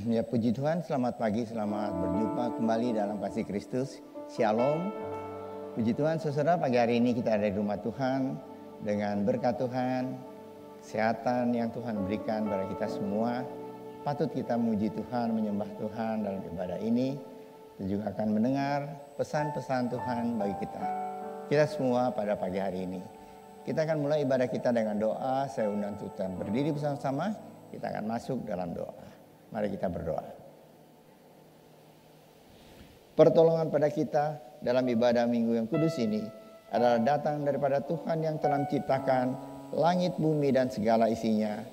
Ya, puji Tuhan, selamat pagi, selamat berjumpa kembali dalam kasih Kristus. Shalom. Puji Tuhan, saudara, pagi hari ini kita ada di rumah Tuhan dengan berkat Tuhan, kesehatan yang Tuhan berikan kepada kita semua. Patut kita memuji Tuhan, menyembah Tuhan dalam ibadah ini. Kita juga akan mendengar pesan-pesan Tuhan bagi kita. Kita semua pada pagi hari ini. Kita akan mulai ibadah kita dengan doa. Saya undang kita berdiri bersama-sama. Kita akan masuk dalam doa. Mari kita berdoa. Pertolongan pada kita dalam ibadah minggu yang kudus ini adalah datang daripada Tuhan yang telah menciptakan langit, bumi dan segala isinya.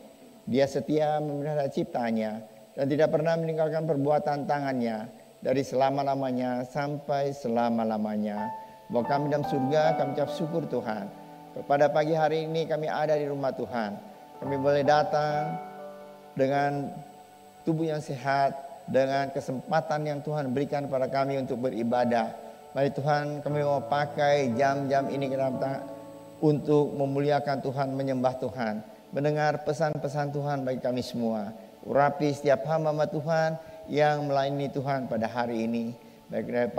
Dia setia memelihara ciptaannya dan tidak pernah meninggalkan perbuatan tangannya dari selama-lamanya sampai selama-lamanya. Bahwa kami dalam surga, kami ucap syukur Tuhan. Pada pagi hari ini kami ada di rumah Tuhan. Kami boleh datang dengan tubuh yang sehat, dengan kesempatan yang Tuhan berikan pada kami untuk beribadah. Mari Tuhan, kami mau pakai jam-jam ini untuk memuliakan Tuhan, menyembah Tuhan, mendengar pesan-pesan Tuhan bagi kami semua. Urapi setiap hamba Tuhan yang melayani Tuhan pada hari ini, baik dari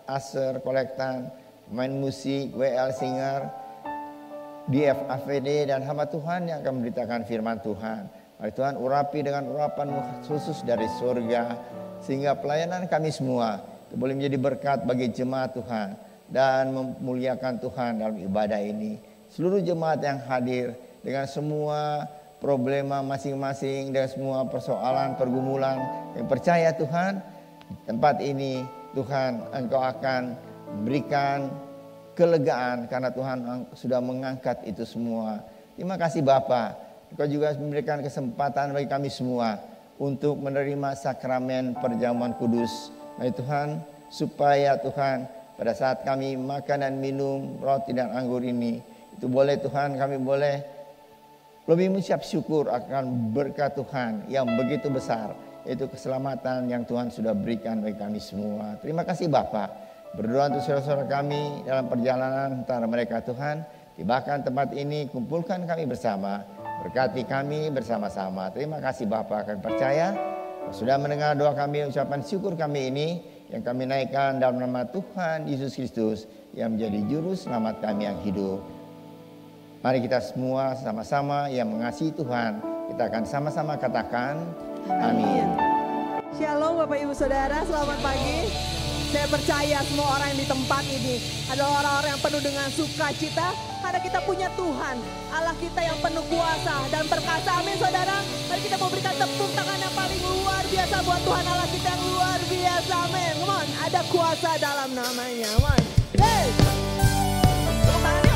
Aser, Kolektan, main musik, WL Singer, DF AVD dan hamba Tuhan yang akan memberitakan firman Tuhan. Mari Tuhan, urapi dengan urapan khusus dari surga, sehingga pelayanan kami semua boleh menjadi berkat bagi jemaat Tuhan dan memuliakan Tuhan dalam ibadah ini. Seluruh jemaat yang hadir dengan semua problema masing-masing, dengan semua persoalan, pergumulan, yang percaya Tuhan, tempat ini Tuhan Engkau akan memberikan kelegaan karena Tuhan sudah mengangkat itu semua. Terima kasih Bapa. Engkau juga memberikan kesempatan bagi kami semua untuk menerima sakramen perjamuan kudus. Mari Tuhan, supaya Tuhan pada saat kami makan dan minum roti dan anggur ini, itu boleh Tuhan, kami boleh lebih mengucap syukur akan berkat Tuhan yang begitu besar, yaitu keselamatan yang Tuhan sudah berikan bagi kami semua. Terima kasih Bapa. Berdoa untuk saudara-saudara kami dalam perjalanan antara mereka Tuhan. Tibakan tempat ini, kumpulkan kami bersama. Berkati kami bersama-sama. Terima kasih Bapa, kami percaya sudah mendengar doa kami, ucapan syukur kami ini yang kami naikkan dalam nama Tuhan Yesus Kristus yang menjadi juru selamat kami yang hidup. Mari kita semua sama-sama yang mengasihi Tuhan, kita akan sama-sama katakan amin. Shalom Bapak Ibu Saudara, selamat pagi. Saya percaya semua orang yang di tempat ini adalah orang-orang yang penuh dengan sukacita karena kita punya Tuhan, Allah kita yang penuh kuasa dan perkasa. Amin saudara. Mari kita mau berikan tepuk tangan yang paling luar biasa buat Tuhan Allah kita yang luar biasa. Amin. Come on, ada kuasa dalam namanya. Come on. Hey. Tepuk tangan yuk.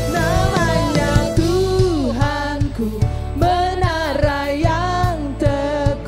Namanya Tuhanku, menara yang teguh.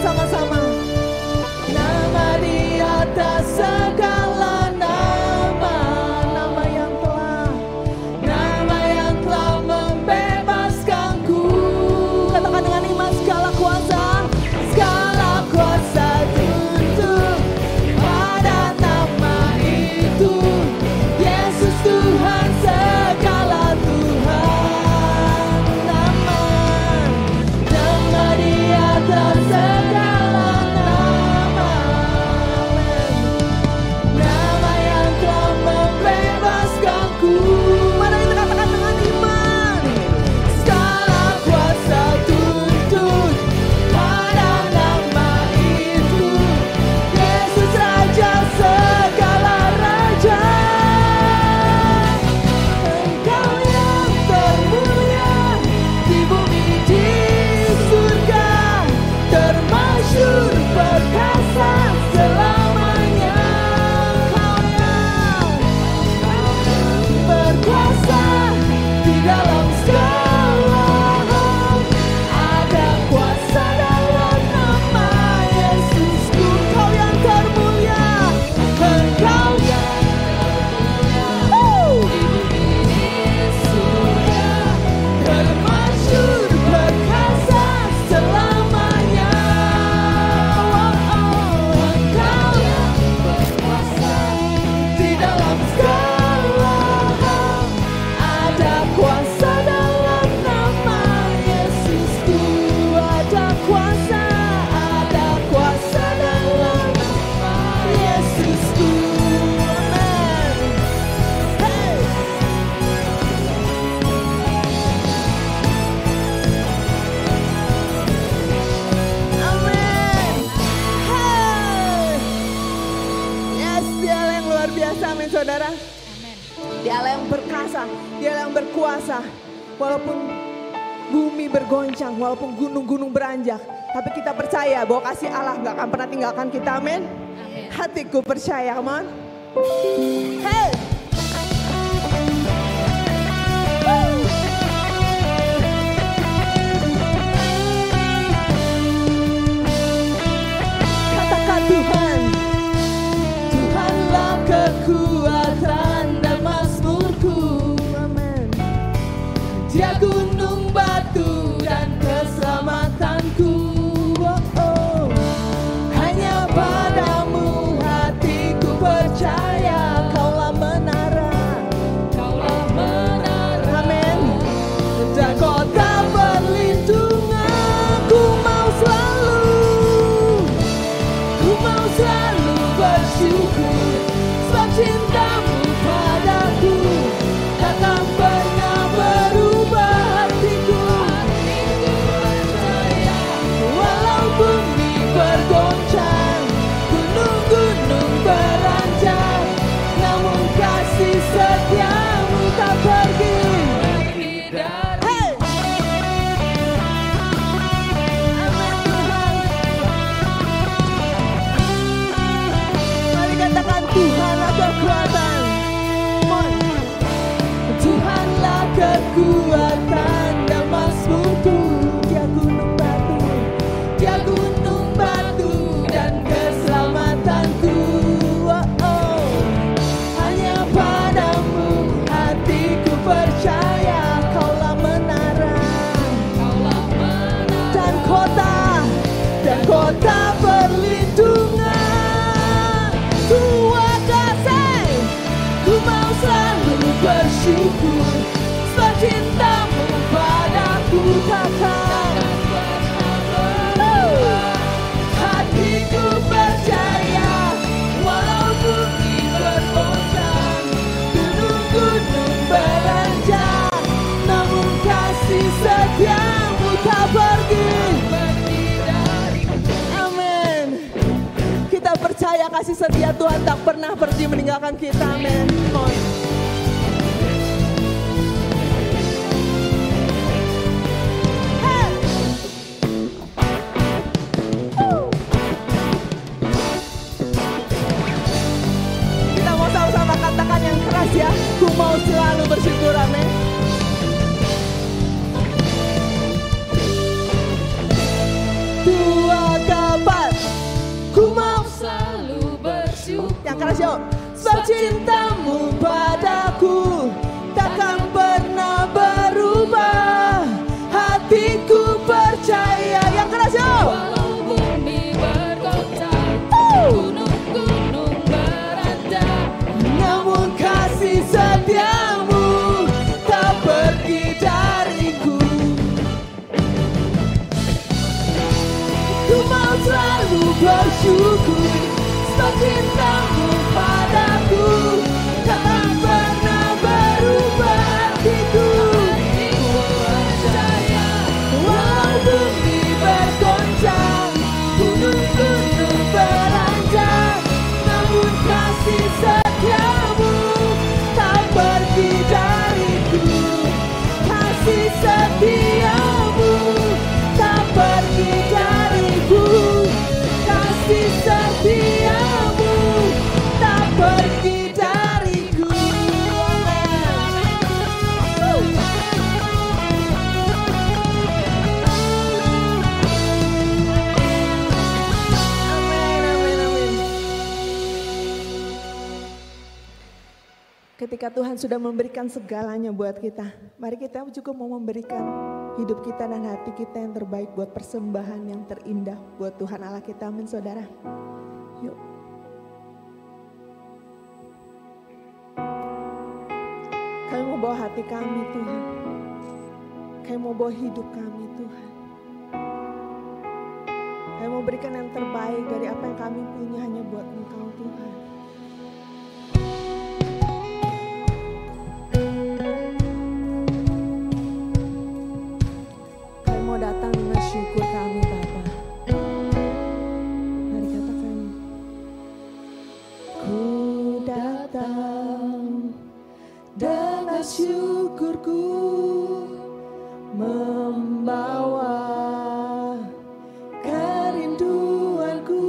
sama-sama. Nama di atas segala nama, nama yang telah membebaskanku. Katakan dengan iman, segala kuasa tunduk pada nama itu. Yesus Tuhan segala Tuhan. Nama di atas segala nama, nama yang telah membebaskanku. Mari kita katakan dengan iman, segala kuasa tunduk pada nama itu. Yesus Raja segala raja. Engkau yang termulia di bumi di surga, termasyur perkasa selamanya. Engkau yang berkuasa di dalam segala hal. Ada kuasa dalam nama Yesusku. Engkau yang termulia, Engkau yang termasyur perkasa selamanya. Engkau yang berkuasa di dalam segala hal. Ada kuasa dalam nama Yesusku. Ada kuasa dalam nama Yesusku. Amen. Hey. Amin. Hey. Yes, Dia yang luar biasa, amin saudara. Dia yang perkasa, Dia yang berkuasa. Walaupun bumi bergoncang, walaupun gunung-gunung beranjak, tapi kita percaya bahwa kasih Allah gak akan pernah tinggalkan kita, amin. Hatiku percaya, come on. Hey. Woo. Katakan Tuhan, Tuhanlah kekuatan dan mazmurku. Amen. Dia gunung batu dan keselamatanku. Oh, oh. Hanya padamu hatiku percaya. Kaulah menara. Amin. Dan kota perlindungan. Ku mau selalu bersyukur, sebab cintamu padaku takkan pernah berubah. Hatiku percaya, walau bumi bergoncang, gunung-gunung beranjak, namun kasih setiamu tak pergi. Hey! Amin Tuhan. Mari katakan Tuhanlah kekuatan. Tuhanlah kekuatan dan mazmurku. Dia gunung batu dan keselamatanku. Oh, oh. Hanya padamu hatiku percaya. Kaulah menara dan kota perlindungan. Tua kasih, ku mau selalu bersyukur, sebab cintamu padaku takkan. Hatiku percaya, walau bumi bergoncang, gunung-gunung beranjak, namun kasih setiamu tak pergi. Amin. Kita percaya kasih setia Tuhan tak pernah pergi meninggalkan kita. Amin. Kita mau sama-sama katakan yang keras ya. Ku mau selalu bersyukur, amin. Tua keras yuk. Sebab cintamu padaku takkan pernah berubah. Hatiku percaya. Yang keras yuk. Walau bumi bergoncang, gunung-gunung berada, namun kasih setiamu tak pergi dariku. Ku mau selalu bersyukur, sebab cintamu padaku takkan pernah berubah. Hatiku percaya, walau bumi bergoncang, gunung-gunung beranjak, namun kasih setiamu tak pergi dariku. Kasih setiamu tak pergi dariku. Kasih setiamu tak pergi dariku. Amin, amin, amin. Ketika Tuhan sudah memberikan segalanya buat kita, mari kita juga mau memberikan hidup kita dan hati kita yang terbaik buat persembahan yang terindah buat Tuhan Allah kita. Amin saudara. Yuk. Kami mau bawa hati kami Tuhan. Kami mau bawa hidup kami Tuhan. Kami mau berikan yang terbaik dari apa yang kami punya hanya buat Engkau Tuhan. Kami mau datang dengan syukur kami Bapa. Mari katakan. Ku datang dengan syukurku, membawa kerinduanku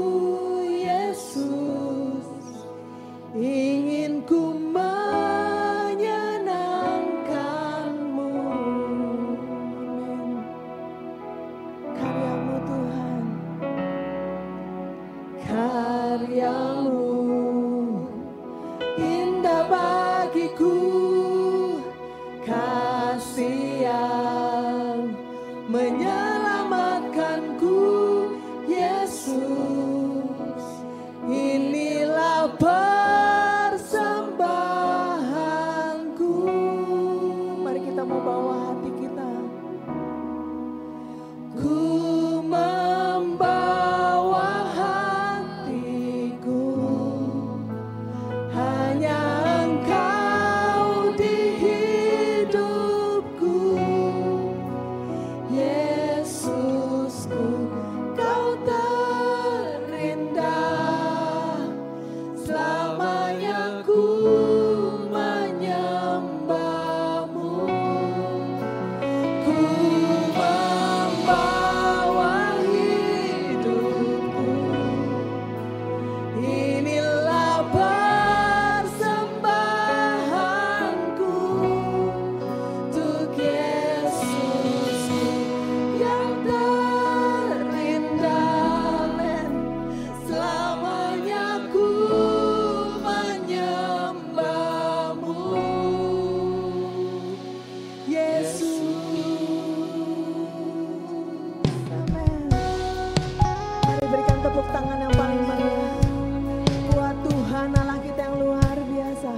Yesus. Ingin ku menyenangkan-Mu. Amin. Karya-Mu Tuhan, karya-Mu indah bagiku. Kasih yang menyelamatkanku Yesus. Inilah persembahanku. Mari kita mau bawa hati kita. Ku membawa hatiku, hanya Engkau di hidupku. Yesusku, Kau terindah. Selamanya ku menyembah-Mu. Ku membawa hidupku. Inilah persembahanku untuk Yesusku yang terindah. Selamanya ku menyembah-Mu, Yesus. Amin. Mari berikan tepuk tangan yang paling meriah buat Tuhan Allah kita yang luar biasa.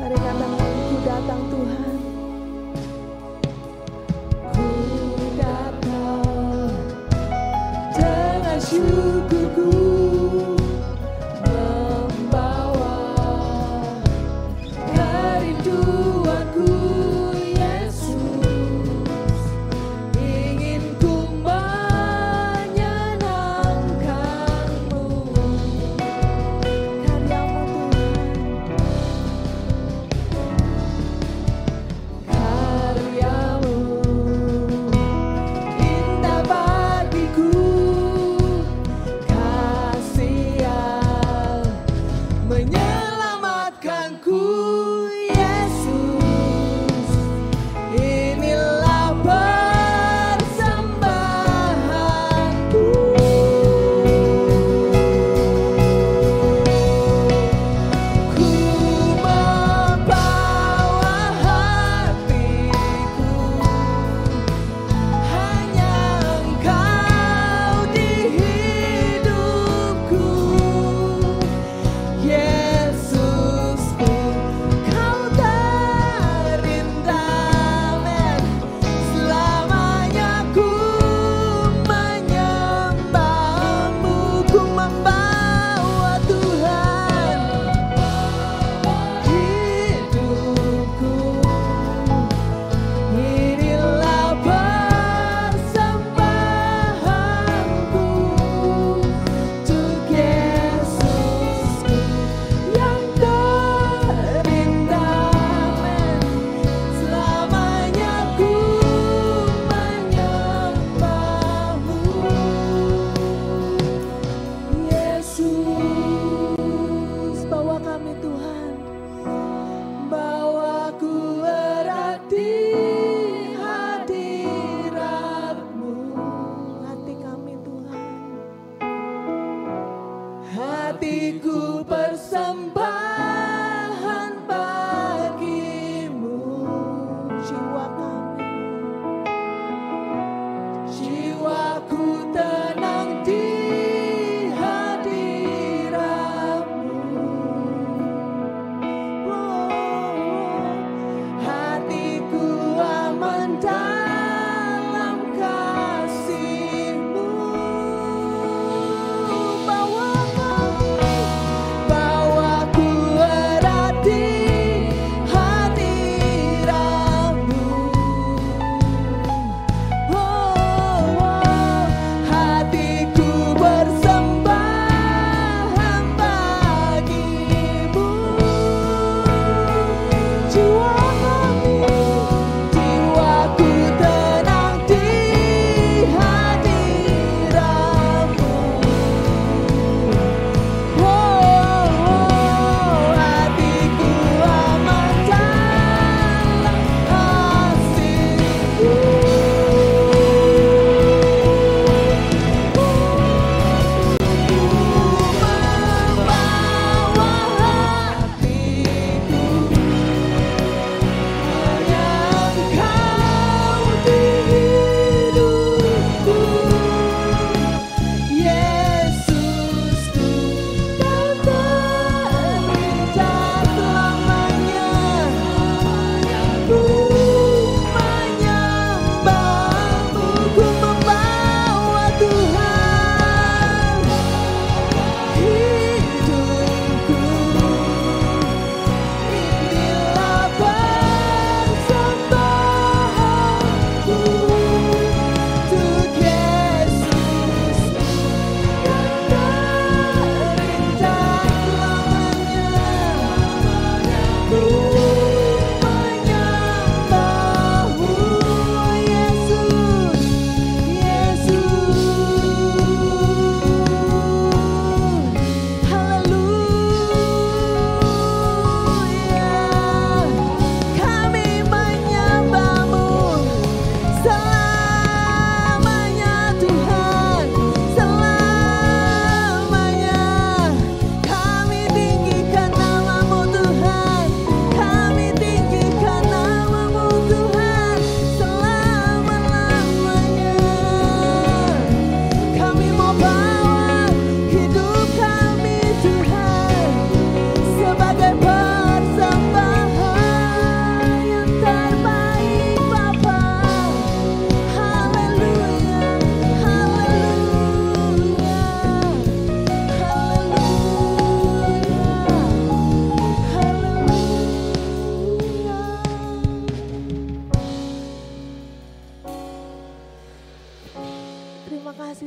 Mari katakan, ku datang Tuhan. Ku datang dengan syukurku, membawa kerinduanku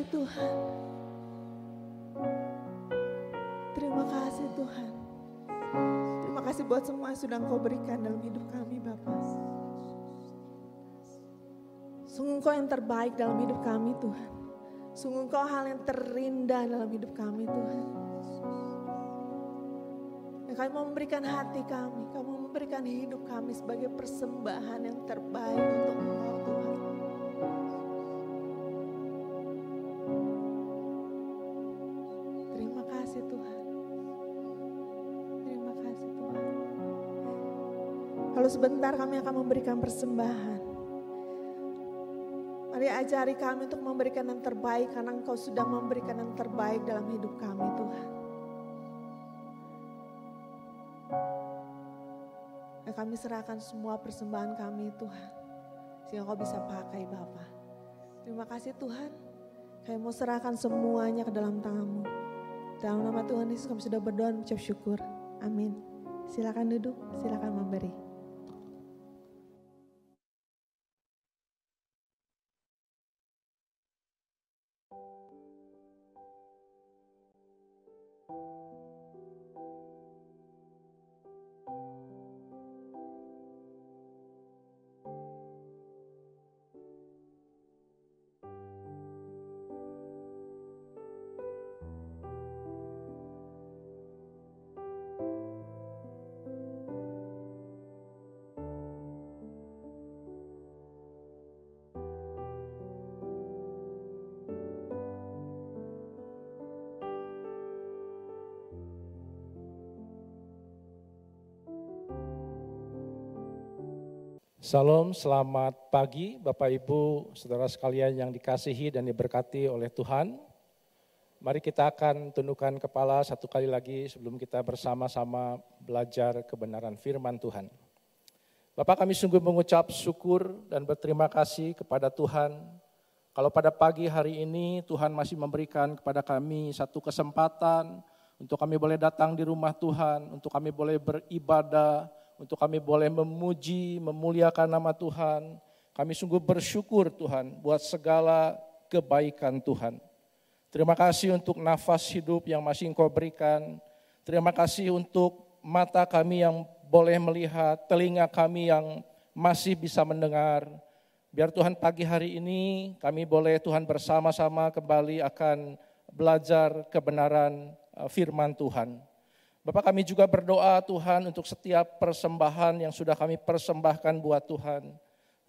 Tuhan. Terima kasih Tuhan. Terima kasih buat semua yang sudah Engkau berikan dalam hidup kami Bapa. Sungguh Engkau yang terbaik dalam hidup kami Tuhan. Sungguh Engkau hal yang terindah dalam hidup kami Tuhan. Dan kami mau memberikan hati kami, kami mau memberikan hidup kami sebagai persembahan yang terbaik untuk Engkau Tuhan. Terima kasih Tuhan. Terima kasih Tuhan. Kalau sebentar kami akan memberikan persembahan. Mari ajari kami untuk memberikan yang terbaik karena Engkau sudah memberikan yang terbaik dalam hidup kami Tuhan. Dan kami serahkan semua persembahan kami Tuhan. Sehingga Engkau bisa pakai Bapa. Terima kasih Tuhan. Kami mau serahkan semuanya ke dalam tangan-Mu. Dalam nama Tuhan Yesus kami sudah berdoa dan mengucap syukur. Amin. Silakan duduk, silakan memberi. Salam, selamat pagi Bapak Ibu, Saudara sekalian yang dikasihi dan diberkati oleh Tuhan. Mari kita akan tundukkan kepala satu kali lagi sebelum kita bersama-sama belajar kebenaran firman Tuhan. Bapak, kami sungguh mengucap syukur dan berterima kasih kepada Tuhan. Kalau pada pagi hari ini Tuhan masih memberikan kepada kami satu kesempatan untuk kami boleh datang di rumah Tuhan, untuk kami boleh beribadah, untuk kami boleh memuji, memuliakan nama Tuhan. Kami sungguh bersyukur Tuhan buat segala kebaikan Tuhan. Terima kasih untuk nafas hidup yang masih Engkau berikan. Terima kasih untuk mata kami yang boleh melihat, telinga kami yang masih bisa mendengar. Biar Tuhan pagi hari ini kami boleh Tuhan bersama-sama kembali akan belajar kebenaran firman Tuhan. Bapak, kami juga berdoa Tuhan untuk setiap persembahan yang sudah kami persembahkan buat Tuhan.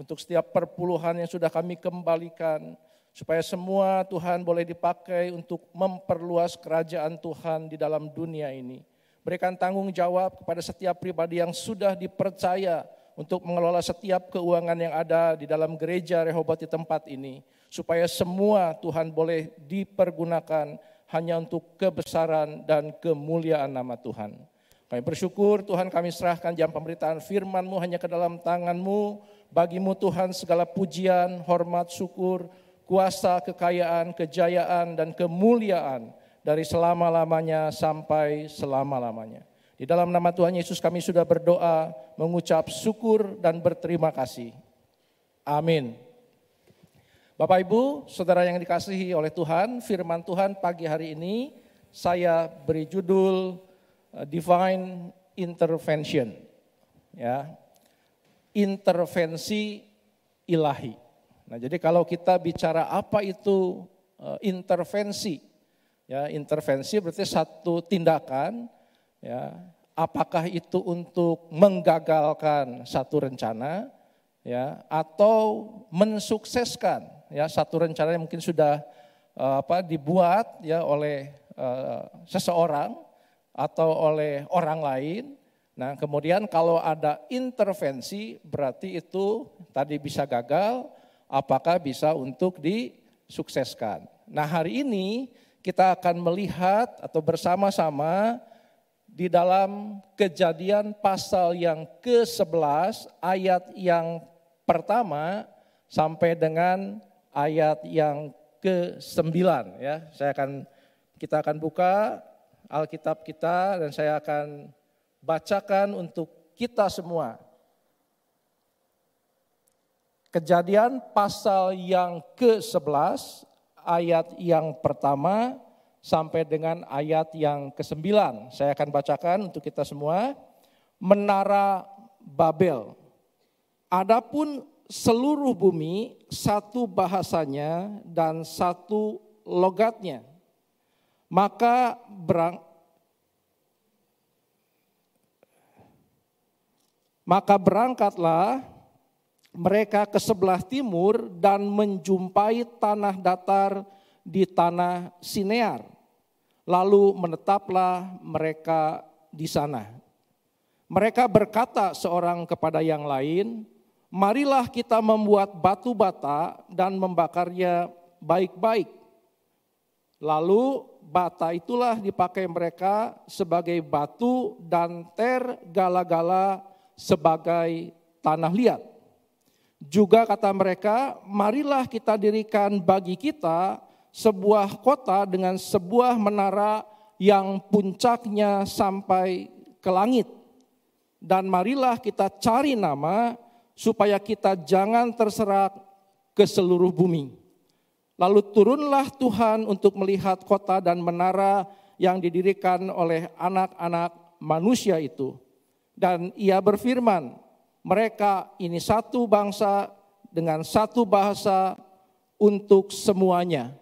Untuk setiap perpuluhan yang sudah kami kembalikan. Supaya semua Tuhan boleh dipakai untuk memperluas kerajaan Tuhan di dalam dunia ini. Berikan tanggung jawab kepada setiap pribadi yang sudah dipercaya untuk mengelola setiap keuangan yang ada di dalam gereja Rehoboth di tempat ini. Supaya semua Tuhan boleh dipergunakan hanya untuk kebesaran dan kemuliaan nama Tuhan. Kami bersyukur Tuhan, kami serahkan jam pemberitaan firman-Mu hanya ke dalam tangan-Mu. Bagi-Mu Tuhan segala pujian, hormat, syukur, kuasa, kekayaan, kejayaan, dan kemuliaan dari selama-lamanya sampai selama-lamanya. Di dalam nama Tuhan Yesus kami sudah berdoa, mengucap syukur dan berterima kasih. Amin. Bapak Ibu, Saudara yang dikasihi oleh Tuhan, firman Tuhan pagi hari ini saya beri judul Divine Intervention. Ya. Intervensi ilahi. Nah, jadi kalau kita bicara apa itu intervensi? Ya, intervensi berarti satu tindakan, ya. Apakah itu untuk menggagalkan satu rencana, ya, atau mensukseskan ya satu rencana yang mungkin sudah dibuat ya oleh seseorang atau oleh orang lain. Nah, kemudian kalau ada intervensi berarti itu tadi bisa gagal, apakah bisa untuk disukseskan. Nah, hari ini kita akan melihat atau bersama-sama di dalam Kejadian pasal yang ke-11 ayat yang pertama sampai dengan ayat yang ke-9 ya. Kita akan buka Alkitab kita dan saya akan bacakan untuk kita semua. Kejadian pasal yang ke-11 ayat yang pertama sampai dengan ayat yang ke-9. Saya akan bacakan untuk kita semua. Menara Babel. Adapun seluruh bumi satu bahasanya dan satu logatnya. Maka berangkatlah mereka ke sebelah timur dan menjumpai tanah datar di tanah Sinear. Lalu menetaplah mereka di sana. Mereka berkata seorang kepada yang lain, marilah kita membuat batu bata dan membakarnya baik-baik. Lalu bata itulah dipakai mereka sebagai batu dan tergala-gala sebagai tanah liat. Juga kata mereka, marilah kita dirikan bagi kita sebuah kota dengan sebuah menara yang puncaknya sampai ke langit. Dan marilah kita cari nama supaya kita jangan terserak ke seluruh bumi. Lalu turunlah Tuhan untuk melihat kota dan menara yang didirikan oleh anak-anak manusia itu. Dan ia berfirman, mereka ini satu bangsa dengan satu bahasa untuk semuanya.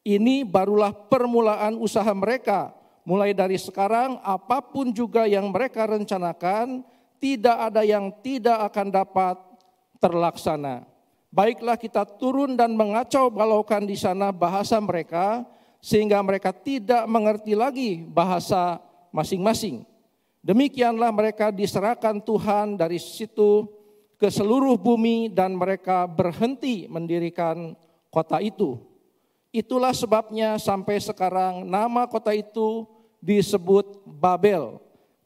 Ini barulah permulaan usaha mereka. Mulai dari sekarang apapun juga yang mereka rencanakan, tidak ada yang tidak akan dapat terlaksana. Baiklah kita turun dan mengacau balaukan di sana bahasa mereka, sehingga mereka tidak mengerti lagi bahasa masing-masing. Demikianlah mereka diserahkan Tuhan dari situ ke seluruh bumi dan mereka berhenti mendirikan kota itu. Itulah sebabnya sampai sekarang nama kota itu disebut Babel.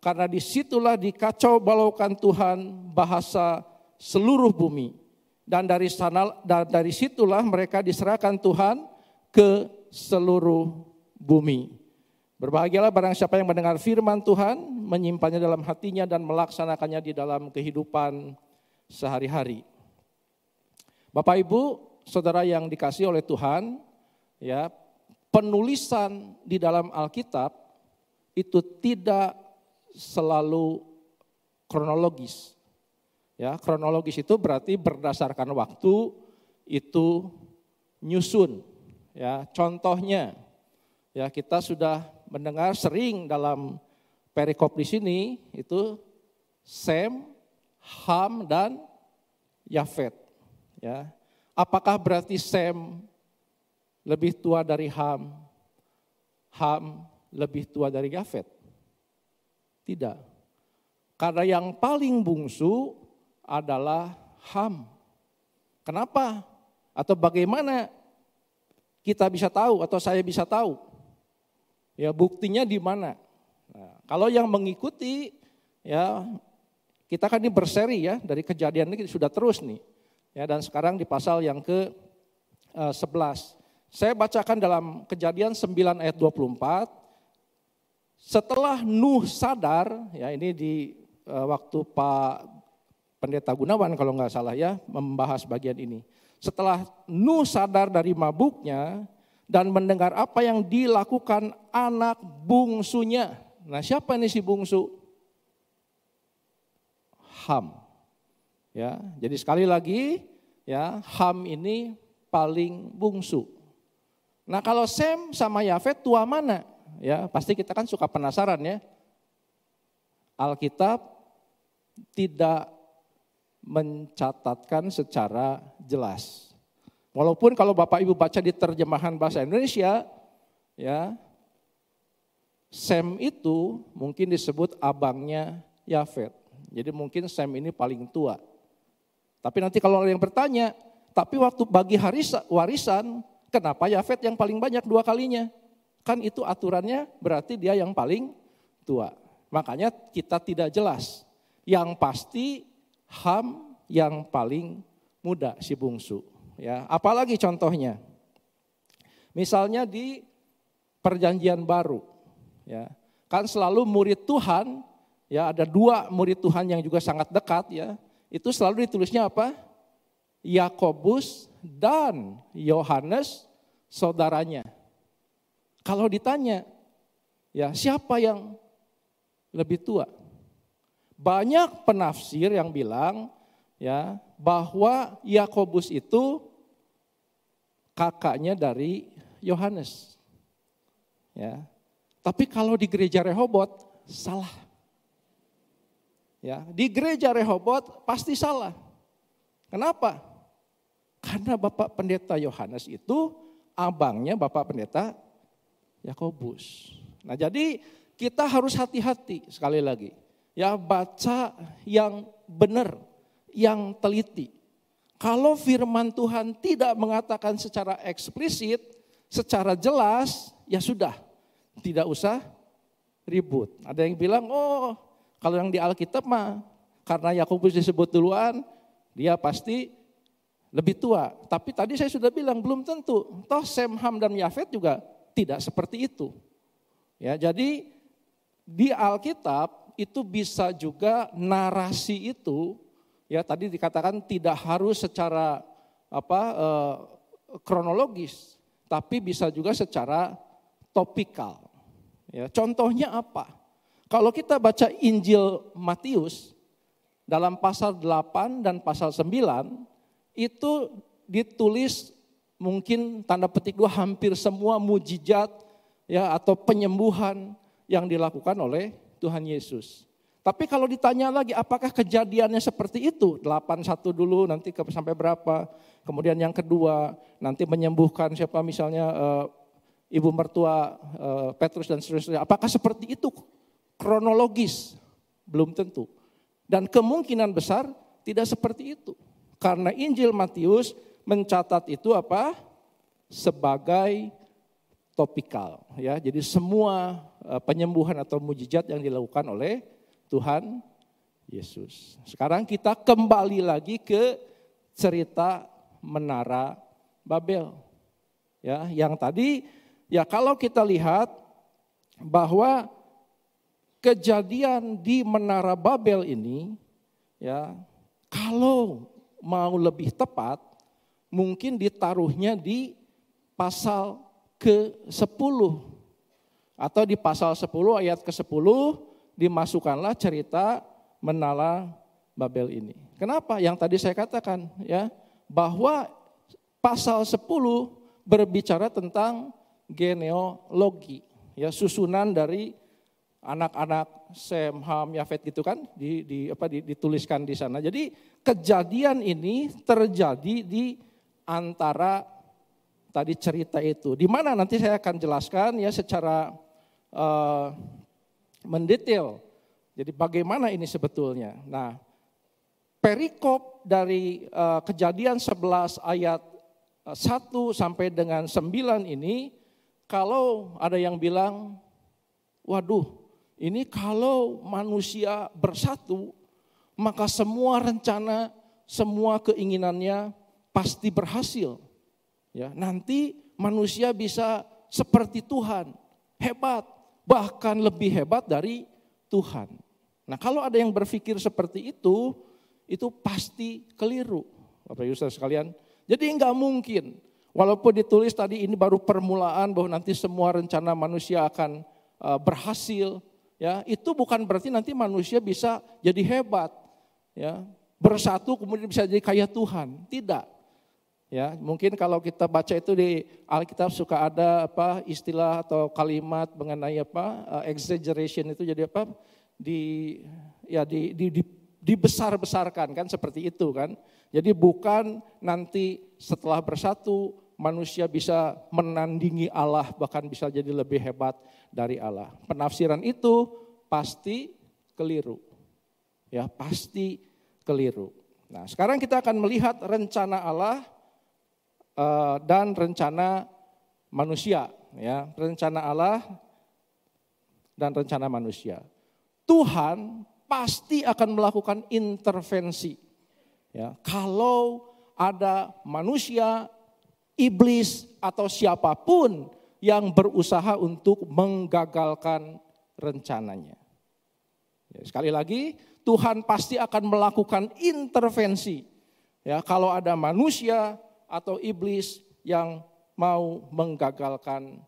Karena disitulah dikacau balaukan Tuhan bahasa seluruh bumi. Dan dari situlah mereka diserahkan Tuhan ke seluruh bumi. Berbahagialah barang siapa yang mendengar firman Tuhan, menyimpannya dalam hatinya dan melaksanakannya di dalam kehidupan sehari-hari. Bapak Ibu, saudara yang dikasihi oleh Tuhan, ya, penulisan di dalam Alkitab itu tidak selalu kronologis. Ya, kronologis itu berarti berdasarkan waktu itu nyusun. Ya, contohnya, ya kita sudah mendengar sering dalam perikop di sini itu Sem, Ham dan Yafet. Ya, apakah berarti Sem lebih tua dari Ham? Ham lebih tua dari Yafet? Tidak. Karena yang paling bungsu adalah Ham. Kenapa? Atau bagaimana kita bisa tahu atau saya bisa tahu? Ya, buktinya di mana? Nah, kalau yang mengikuti, ya kita kan ini berseri ya, dari Kejadian ini sudah terus nih. Ya, dan sekarang di pasal yang ke-11. Saya bacakan dalam Kejadian 9 ayat 24. Setelah Nuh sadar, ya ini di waktu Pak Pendeta Gunawan kalau nggak salah ya, membahas bagian ini. Setelah Nuh sadar dari mabuknya dan mendengar apa yang dilakukan anak bungsunya. Nah, siapa ini si bungsu? Ham. Ya, jadi sekali lagi ya, Ham ini paling bungsu. Nah, kalau Sem sama Yafet tua mana? Ya, pasti kita kan suka penasaran ya. Alkitab tidak mencatatkan secara jelas. Walaupun kalau Bapak Ibu baca di terjemahan bahasa Indonesia, ya, Sem itu mungkin disebut abangnya Yafet. Jadi mungkin Sem ini paling tua. Tapi nanti kalau ada yang bertanya, tapi waktu bagi warisan, kenapa Yafet yang paling banyak 2 kalinya? Kan itu aturannya berarti dia yang paling tua. Makanya kita tidak jelas. Yang pasti Ham yang paling muda si bungsu. Ya, apalagi contohnya? Misalnya di Perjanjian Baru. Ya, kan selalu murid Tuhan, ya ada 2 murid Tuhan yang juga sangat dekat ya. Itu selalu ditulisnya apa? Yakobus dan Yohanes saudaranya. Kalau ditanya, ya siapa yang lebih tua? Banyak penafsir yang bilang ya bahwa Yakobus itu kakaknya dari Yohanes. Ya. Tapi kalau di gereja Rehobot salah. Ya, di gereja Rehobot pasti salah. Kenapa? Karena Bapak Pendeta Yohanes itu abangnya Bapak Pendeta Yakobus. Nah, jadi kita harus hati-hati sekali lagi. Ya, baca yang benar, yang teliti. Kalau firman Tuhan tidak mengatakan secara eksplisit, secara jelas, ya sudah, tidak usah ribut. Ada yang bilang, oh kalau yang di Alkitab mah, karena Yakobus disebut duluan, dia pasti lebih tua. Tapi tadi saya sudah bilang belum tentu. Toh Sem, Ham, dan Yafet juga tidak seperti itu. Ya, jadi di Alkitab itu bisa juga narasi itu, ya tadi dikatakan tidak harus secara kronologis, tapi bisa juga secara topikal. Ya, contohnya apa? Kalau kita baca Injil Matius dalam pasal 8 dan pasal 9 itu ditulis mungkin tanda petik 2 hampir semua mujizat ya atau penyembuhan yang dilakukan oleh Tuhan Yesus. Tapi kalau ditanya lagi apakah kejadiannya seperti itu? 8:1 dulu nanti sampai berapa? Kemudian yang kedua nanti menyembuhkan siapa misalnya ibu mertua Petrus dan seterusnya. Apakah seperti itu? Kronologis belum tentu. Dan kemungkinan besar tidak seperti itu. Karena Injil Matius mencatat itu apa? Sebagai topikal ya. Jadi semua penyembuhan atau mujizat yang dilakukan oleh Tuhan Yesus. Sekarang kita kembali lagi ke cerita Menara Babel. Ya, yang tadi ya kalau kita lihat bahwa kejadian di Menara Babel ini ya kalau mau lebih tepat mungkin ditaruhnya di pasal ke-10 atau di pasal 10 ayat ke-10 dimasukkanlah cerita Menara Babel ini. Kenapa? Yang tadi saya katakan ya bahwa pasal 10 berbicara tentang genealogi ya susunan dari anak-anak Sem, Ham, Yafet gitu kan dituliskan di sana. Jadi kejadian ini terjadi di antara tadi cerita itu. Di mana nanti saya akan jelaskan ya secara mendetail. Jadi bagaimana ini sebetulnya. Nah, perikop dari kejadian 11 ayat 1 sampai dengan 9 ini kalau ada yang bilang waduh ini kalau manusia bersatu, maka semua rencana, semua keinginannya pasti berhasil. Ya, nanti manusia bisa seperti Tuhan, hebat, bahkan lebih hebat dari Tuhan. Nah, kalau ada yang berpikir seperti itu pasti keliru, Bapak Ibu Saudara sekalian. Jadi enggak mungkin, walaupun ditulis tadi ini baru permulaan bahwa nanti semua rencana manusia akan berhasil. Ya, itu bukan berarti nanti manusia bisa jadi hebat, ya, bersatu kemudian bisa jadi kayak Tuhan. Tidak. Ya, mungkin kalau kita baca itu di Alkitab suka ada istilah atau kalimat mengenai exaggeration itu jadi dibesar-besarkan kan seperti itu kan. Jadi bukan nanti setelah bersatu manusia bisa menandingi Allah, bahkan bisa jadi lebih hebat dari Allah. Penafsiran itu pasti keliru. Ya, pasti keliru. Nah, sekarang kita akan melihat rencana Allah dan rencana manusia, ya. Rencana Allah dan rencana manusia. Tuhan pasti akan melakukan intervensi. Ya, kalau ada manusia, iblis atau siapapun yang berusaha untuk menggagalkan rencananya. Ya, sekali lagi, Tuhan pasti akan melakukan intervensi. Ya, kalau ada manusia atau iblis yang mau menggagalkan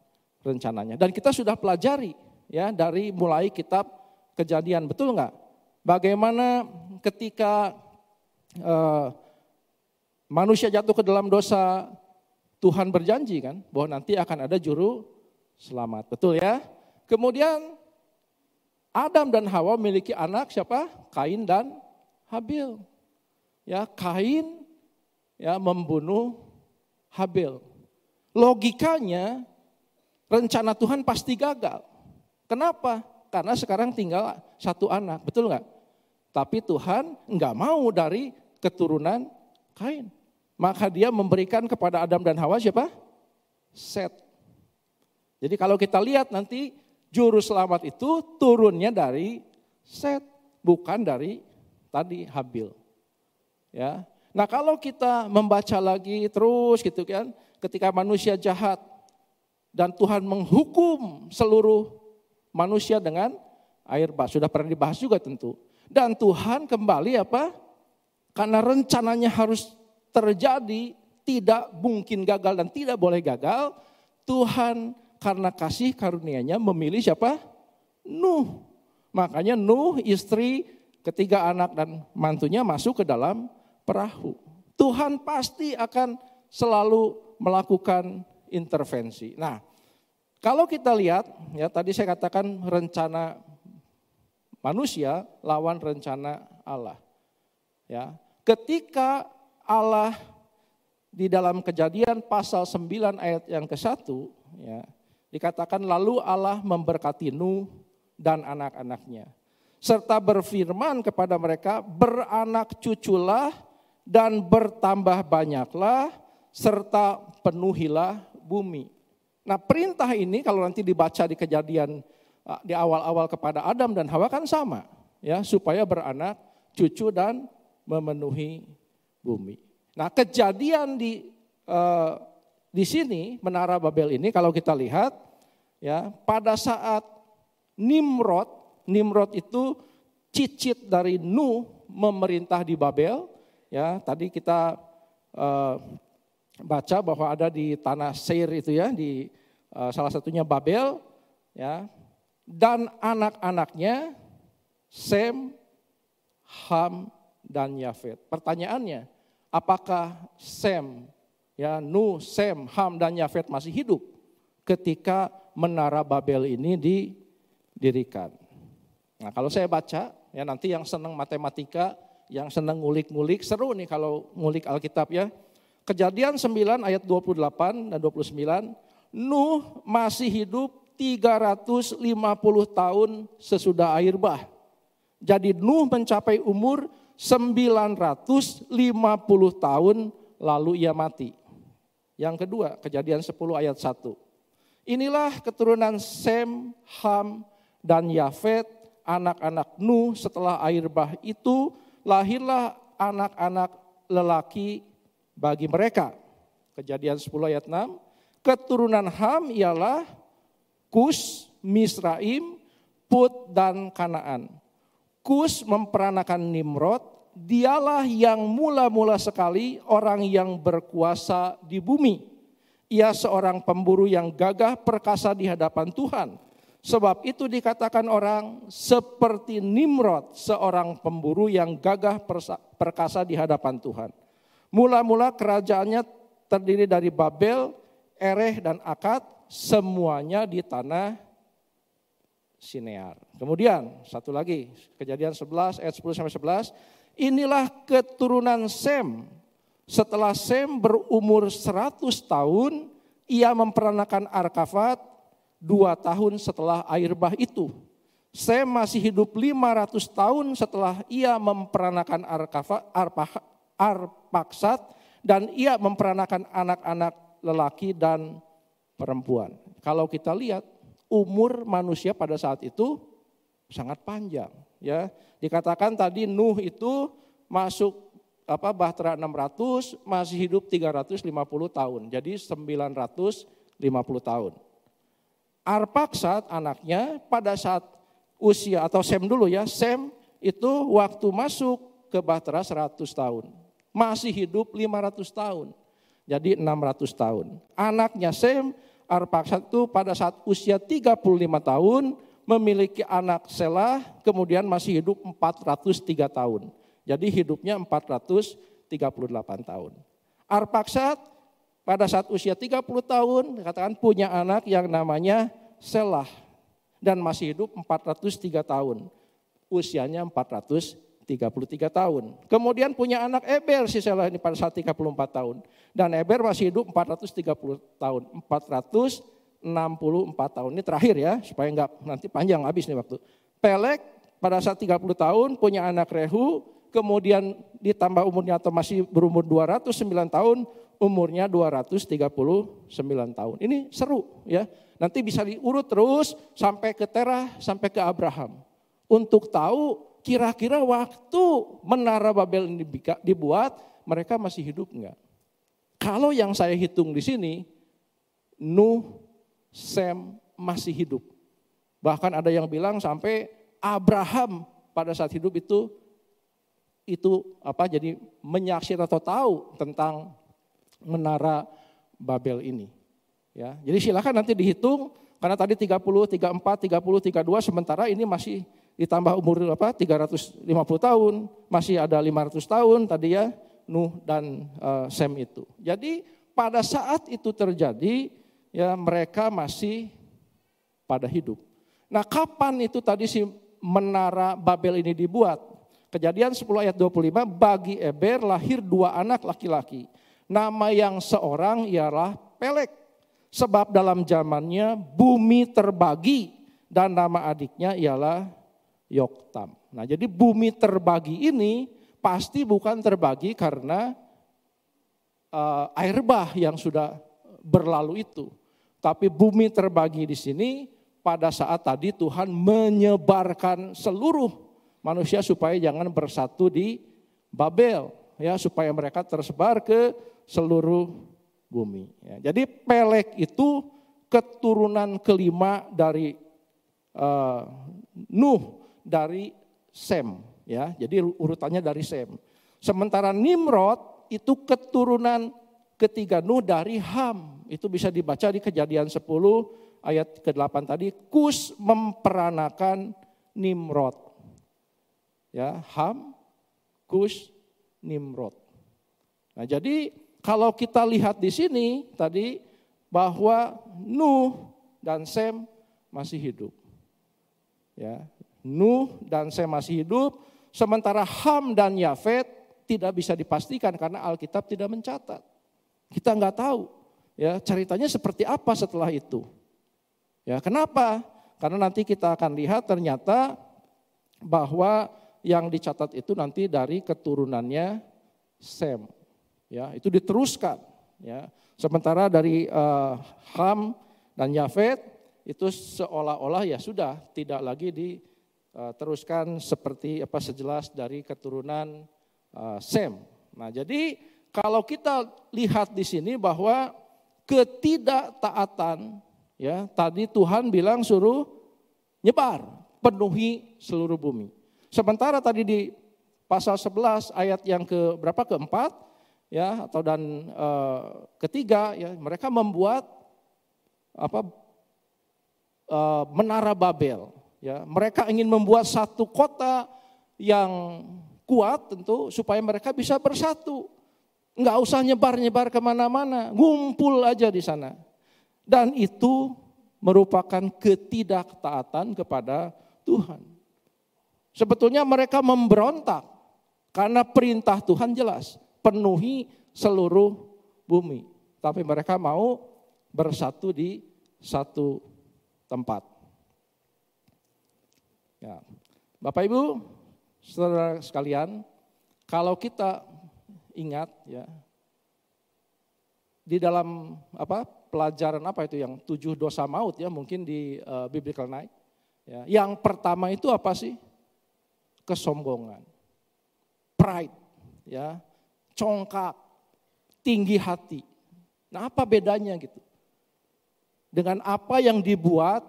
rencananya. Dan kita sudah pelajari ya dari mulai kitab Kejadian, betul nggak? Bagaimana ketika manusia jatuh ke dalam dosa, Tuhan berjanji kan bahwa nanti akan ada juru selamat, betul ya? Kemudian Adam dan Hawa memiliki anak siapa? Kain dan Habil. Ya, Kain ya membunuh Habil. Logikanya rencana Tuhan pasti gagal. Kenapa? Karena sekarang tinggal satu anak, betul nggak? Tapi Tuhan nggak mau dari keturunan Kain. Maka dia memberikan kepada Adam dan Hawa siapa? Set. Jadi kalau kita lihat nanti juru selamat itu turunnya dari Set, bukan dari tadi Habil. Ya. Nah kalau kita membaca lagi terus gitu kan, ketika manusia jahat dan Tuhan menghukum seluruh manusia dengan air bah, sudah pernah dibahas juga tentu. Dan Tuhan kembali apa? Karena rencananya harus terjadi, tidak mungkin gagal dan tidak boleh gagal. Tuhan karena kasih karunia-Nya memilih siapa? Nuh. Makanya Nuh, istri, ketiga anak dan mantunya masuk ke dalam perahu. Tuhan pasti akan selalu melakukan intervensi. Nah, kalau kita lihat, ya tadi saya katakan rencana manusia lawan rencana Allah. Ya, ketika Allah di dalam Kejadian pasal 9 ayat yang ke-1, ya, dikatakan lalu Allah memberkati Nuh dan anak-anaknya, serta berfirman kepada mereka, beranak cuculah dan bertambah banyaklah, serta penuhilah bumi. Nah perintah ini kalau nanti dibaca di Kejadian di awal-awal kepada Adam dan Hawa kan sama, ya, supaya beranak cucu dan memenuhi bumi. Nah kejadian di sini Menara Babel ini kalau kita lihat, ya, pada saat Nimrod itu cicit dari Nuh memerintah di Babel, ya, tadi kita baca bahwa ada di tanah Seir itu ya, di salah satunya Babel, ya, dan anak-anaknya Sem, Ham, dan Yafet. Pertanyaannya, apakah Sem, ya, Nuh, Sem, Ham, dan Yafet masih hidup ketika Menara Babel ini didirikan? Nah kalau saya baca, ya nanti yang senang matematika, yang senang ngulik-ngulik, seru nih kalau ngulik Alkitab ya. Kejadian 9 ayat 28 dan 29, Nuh masih hidup 350 tahun sesudah air bah. Jadi Nuh mencapai umur 950 tahun lalu ia mati. Yang kedua, Kejadian 10 ayat 1. Inilah keturunan Sem, Ham, dan Yafet, anak-anak Nuh setelah air bah itu, lahirlah anak-anak lelaki bagi mereka. Kejadian 10 ayat 6. Keturunan Ham ialah Kus, Misraim, Put, dan Kanaan. Kus memperanakan Nimrod, dialah yang mula-mula sekali orang yang berkuasa di bumi. Ia seorang pemburu yang gagah perkasa di hadapan Tuhan. Sebab itu dikatakan orang seperti Nimrod, seorang pemburu yang gagah perkasa di hadapan Tuhan. Mula-mula kerajaannya terdiri dari Babel, Ereh, dan Akad, semuanya di tanah Sinear. Kemudian satu lagi, Kejadian 11 ayat 10-11. Inilah keturunan Sem. Setelah Sem berumur 100 tahun, ia memperanakan Arkafat 2 tahun setelah air bah itu. Sem masih hidup 500 tahun setelah ia memperanakan Arpaksad, dan ia memperanakan anak-anak lelaki dan perempuan. Kalau kita lihat umur manusia pada saat itu sangat panjang, ya. Dikatakan tadi Nuh itu masuk Bahtera 600, masih hidup 350 tahun. Jadi 950 tahun. Arpaksad anaknya pada saat usia, atau Sem dulu ya, Sem itu waktu masuk ke Bahtera 100 tahun. Masih hidup 500 tahun. Jadi 600 tahun. Anaknya Sem, Arpaksad itu pada saat usia 35 tahun memiliki anak Selah, kemudian masih hidup 403 tahun. Jadi hidupnya 438 tahun. Arpaksad pada saat usia 30 tahun dikatakan punya anak yang namanya Selah dan masih hidup 403 tahun. Usianya 433 tahun. Kemudian punya anak Eber si Selah ini pada saat 34 tahun. Dan Eber masih hidup 430 tahun. 464 tahun. Ini terakhir ya supaya enggak nanti panjang habis nih waktu. Pelek pada saat 30 tahun punya anak Rehu. Kemudian ditambah umurnya atau masih berumur 209 tahun. Umurnya 239 tahun. Ini seru ya. Nanti bisa diurut terus sampai ke Terah, sampai ke Abraham. Untuk tahu kira-kira waktu Menara Babel ini dibuat, mereka masih hidup enggak? Kalau yang saya hitung di sini, Nuh, Sem masih hidup. Bahkan ada yang bilang sampai Abraham pada saat hidup itu jadi menyaksikan atau tahu tentang Menara Babel ini. Ya, jadi silakan nanti dihitung karena tadi 30, 34, 30, 32 sementara ini masih ditambah umur 350 tahun, masih ada 500 tahun tadi ya Nuh dan Sem itu. Jadi pada saat itu terjadi ya mereka masih pada hidup. Nah, kapan itu tadi si Menara Babel ini dibuat? Kejadian 10 ayat 25, bagi Eber lahir 2 anak laki-laki. Nama yang seorang ialah Pelek. Sebab dalam zamannya bumi terbagi dan nama adiknya ialah Yoktam. Nah, jadi bumi terbagi ini pasti bukan terbagi karena air bah yang sudah berlalu itu. Tapi bumi terbagi di sini pada saat tadi Tuhan menyebarkan seluruh manusia supaya jangan bersatu di Babel. Ya, supaya mereka tersebar ke seluruh bumi. Ya, jadi Pelek itu keturunan kelima dari Nuh dari Sem. Ya, jadi urutannya dari Sem. Sementara Nimrod itu keturunan ketiga Nuh dari Ham. Itu bisa dibaca di Kejadian 10 ayat ke-8 tadi. Kus memperanakan Nimrod. Ya, Ham, Kus, Nimrod. Nah, jadi kalau kita lihat di sini tadi bahwa Nuh dan Sem masih hidup. Ya, Nuh dan Sem masih hidup, sementara Ham dan Yafet tidak bisa dipastikan karena Alkitab tidak mencatat. Kita nggak tahu ya ceritanya seperti apa setelah itu. Ya, kenapa? Karena nanti kita akan lihat ternyata bahwa yang dicatat itu nanti dari keturunannya Sem. Ya, itu diteruskan. Ya. Sementara dari Ham dan Yafet itu seolah-olah ya sudah tidak lagi diteruskan seperti sejelas dari keturunan Sem. Nah, jadi kalau kita lihat di sini bahwa ketidaktaatan ya tadi Tuhan bilang suruh nyebar, penuhi seluruh bumi. Sementara tadi di pasal 11 ayat yang keempat ya atau ketiga ya mereka membuat Menara Babel ya. Mereka ingin membuat satu kota yang kuat tentu supaya mereka bisa bersatu. Enggak usah nyebar-nyebar kemana-mana, ngumpul aja di sana. Dan itu merupakan ketidaktaatan kepada Tuhan. Sebetulnya mereka memberontak karena perintah Tuhan jelas, penuhi seluruh bumi. Tapi mereka mau bersatu di satu tempat. Ya. Bapak Ibu, saudara sekalian, kalau kita ingat ya, di dalam pelajaran itu yang 7 dosa maut ya mungkin di Biblical Night. Ya, yang pertama itu apa sih? Kesombongan, pride, ya, congkak, tinggi hati. Nah, apa bedanya gitu? Dengan apa yang dibuat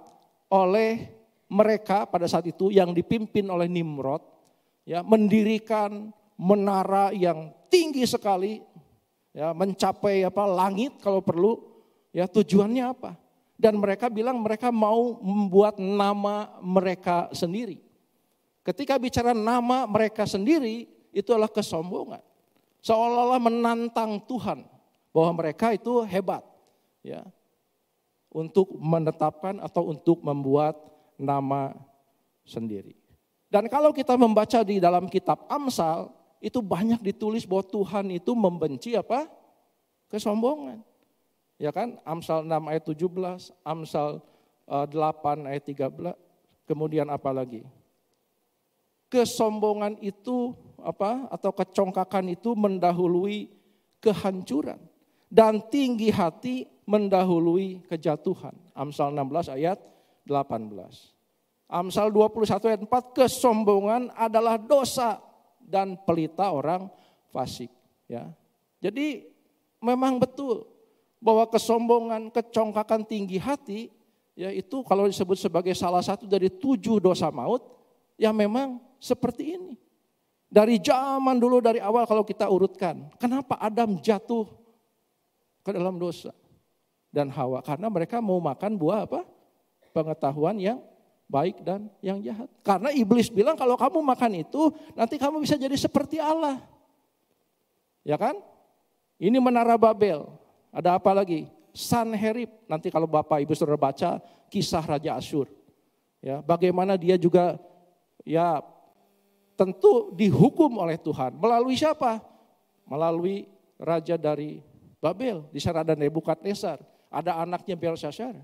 oleh mereka pada saat itu yang dipimpin oleh Nimrod, ya, mendirikan menara yang tinggi sekali, ya, mencapai langit kalau perlu, ya tujuannya apa? Dan mereka bilang mereka mau membuat nama mereka sendiri. Ketika bicara nama mereka sendiri, itu adalah kesombongan. Seolah-olah menantang Tuhan bahwa mereka itu hebat, ya, untuk menetapkan atau untuk membuat nama sendiri. Dan kalau kita membaca di dalam kitab Amsal, itu banyak ditulis bahwa Tuhan itu membenci apa? Kesombongan. Ya kan? Amsal 6 ayat 17, Amsal 8 ayat 13, kemudian apa lagi? Kesombongan itu apa? Atau kecongkakan itu mendahului kehancuran. Dan tinggi hati mendahului kejatuhan. Amsal 16 ayat 18. Amsal 21 ayat 4, kesombongan adalah dosa dan pelita orang fasik. Ya. Jadi memang betul bahwa kesombongan, kecongkakan tinggi hati, ya itu kalau disebut sebagai salah satu dari 7 dosa maut, ya memang seperti ini. Dari zaman dulu, dari awal kalau kita urutkan, kenapa Adam jatuh ke dalam dosa dan Hawa? Karena mereka mau makan buah apa? Pengetahuan yang baik dan yang jahat. Karena iblis bilang kalau kamu makan itu nanti kamu bisa jadi seperti Allah. Ya kan? Ini menara Babel. Ada apa lagi? Sanherib. Nanti kalau Bapak Ibu Saudara baca kisah Raja Asyur. Ya, bagaimana dia juga ya tentu dihukum oleh Tuhan. Melalui siapa? Melalui raja dari Babel. Di sana ada Nebukadnezar, ada anaknya Belshazzar.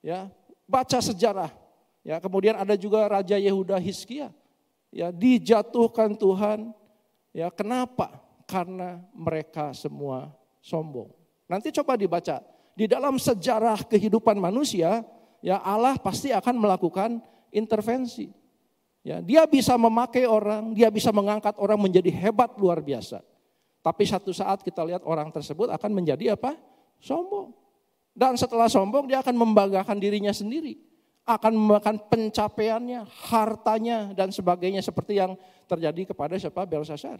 Ya, baca sejarah. Ya, kemudian ada juga Raja Yehuda Hizkia, ya dijatuhkan Tuhan. Ya, kenapa? Karena mereka semua sombong. Nanti coba dibaca di dalam sejarah kehidupan manusia, ya Allah pasti akan melakukan intervensi. Ya, dia bisa memakai orang, dia bisa mengangkat orang menjadi hebat luar biasa. Tapi satu saat kita lihat orang tersebut akan menjadi apa? Sombong. Dan setelah sombong dia akan membanggakan dirinya sendiri. Akan memakan pencapaiannya, hartanya dan sebagainya seperti yang terjadi kepada siapa? Belshazzar.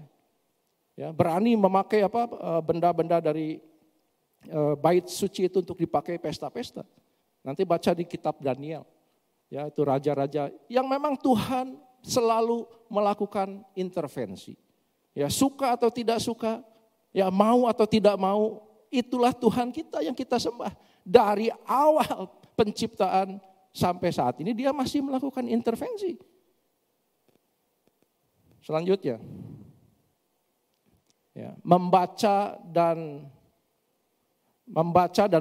Ya, berani memakai apa benda-benda dari bait suci itu untuk dipakai pesta-pesta. Nanti baca di kitab Daniel. Ya, itu raja-raja yang memang Tuhan selalu melakukan intervensi. Ya, suka atau tidak suka, ya mau atau tidak mau, itulah Tuhan kita yang kita sembah. Dari awal penciptaan sampai saat ini dia masih melakukan intervensi. Selanjutnya, ya, membaca dan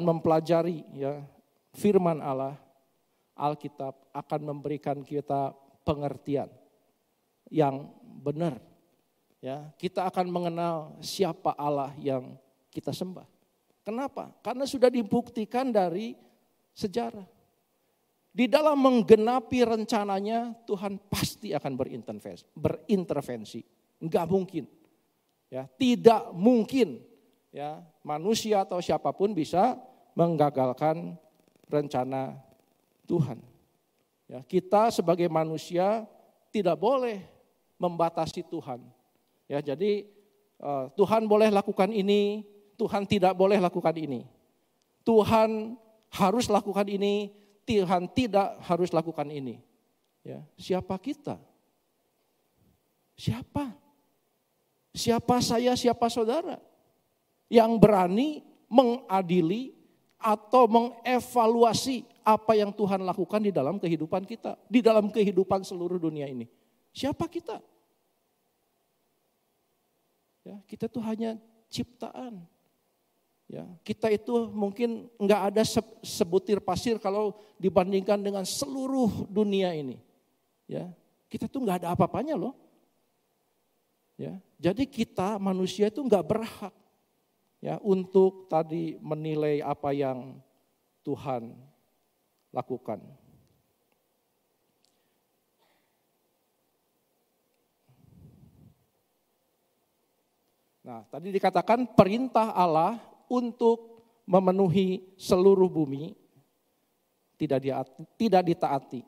mempelajari ya firman Allah, Alkitab akan memberikan kita pengertian yang benar. Ya, kita akan mengenal siapa Allah yang kita sembah. Kenapa? Karena sudah dibuktikan dari sejarah. Di dalam menggenapi rencananya Tuhan pasti akan berintervensi. Enggak mungkin. Ya, tidak mungkin ya manusia atau siapapun bisa menggagalkan rencana Tuhan. Ya, kita sebagai manusia tidak boleh membatasi Tuhan. Ya, jadi Tuhan boleh lakukan ini, Tuhan tidak boleh lakukan ini. Tuhan harus lakukan ini, Tuhan tidak harus lakukan ini. Ya, siapa kita? Siapa? Siapa saya, siapa saudara? Yang berani mengadili atau mengevaluasi apa yang Tuhan lakukan di dalam kehidupan kita. Di dalam kehidupan seluruh dunia ini. Siapa kita? Ya, kita itu hanya ciptaan. Ya, kita itu mungkin enggak ada sebutir pasir kalau dibandingkan dengan seluruh dunia ini. Ya, kita tuh enggak ada apa-apanya loh. Ya, jadi kita manusia itu enggak berhak ya untuk tadi menilai apa yang Tuhan lakukan. Nah, tadi dikatakan perintah Allah untuk memenuhi seluruh bumi tidak ditaati.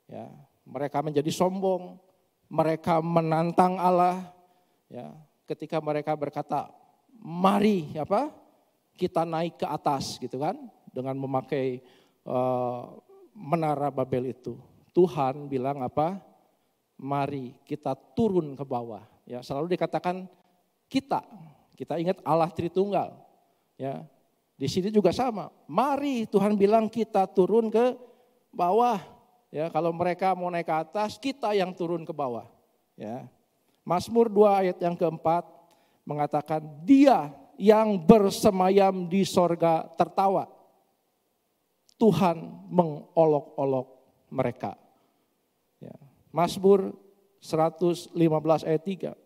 Ya, mereka menjadi sombong, mereka menantang Allah. Ya, ketika mereka berkata, mari kita naik ke atas gitu kan, dengan memakai menara Babel itu. Tuhan bilang mari kita turun ke bawah. Ya, selalu dikatakan kita ingat Allah Tritunggal. Ya, di sini juga sama. Mari Tuhan bilang kita turun ke bawah. Ya, kalau mereka mau naik ke atas, kita yang turun ke bawah. Ya. Mazmur 2 ayat yang keempat mengatakan Dia yang bersemayam di sorga tertawa. Tuhan mengolok-olok mereka. Ya. Mazmur 115 ayat 3.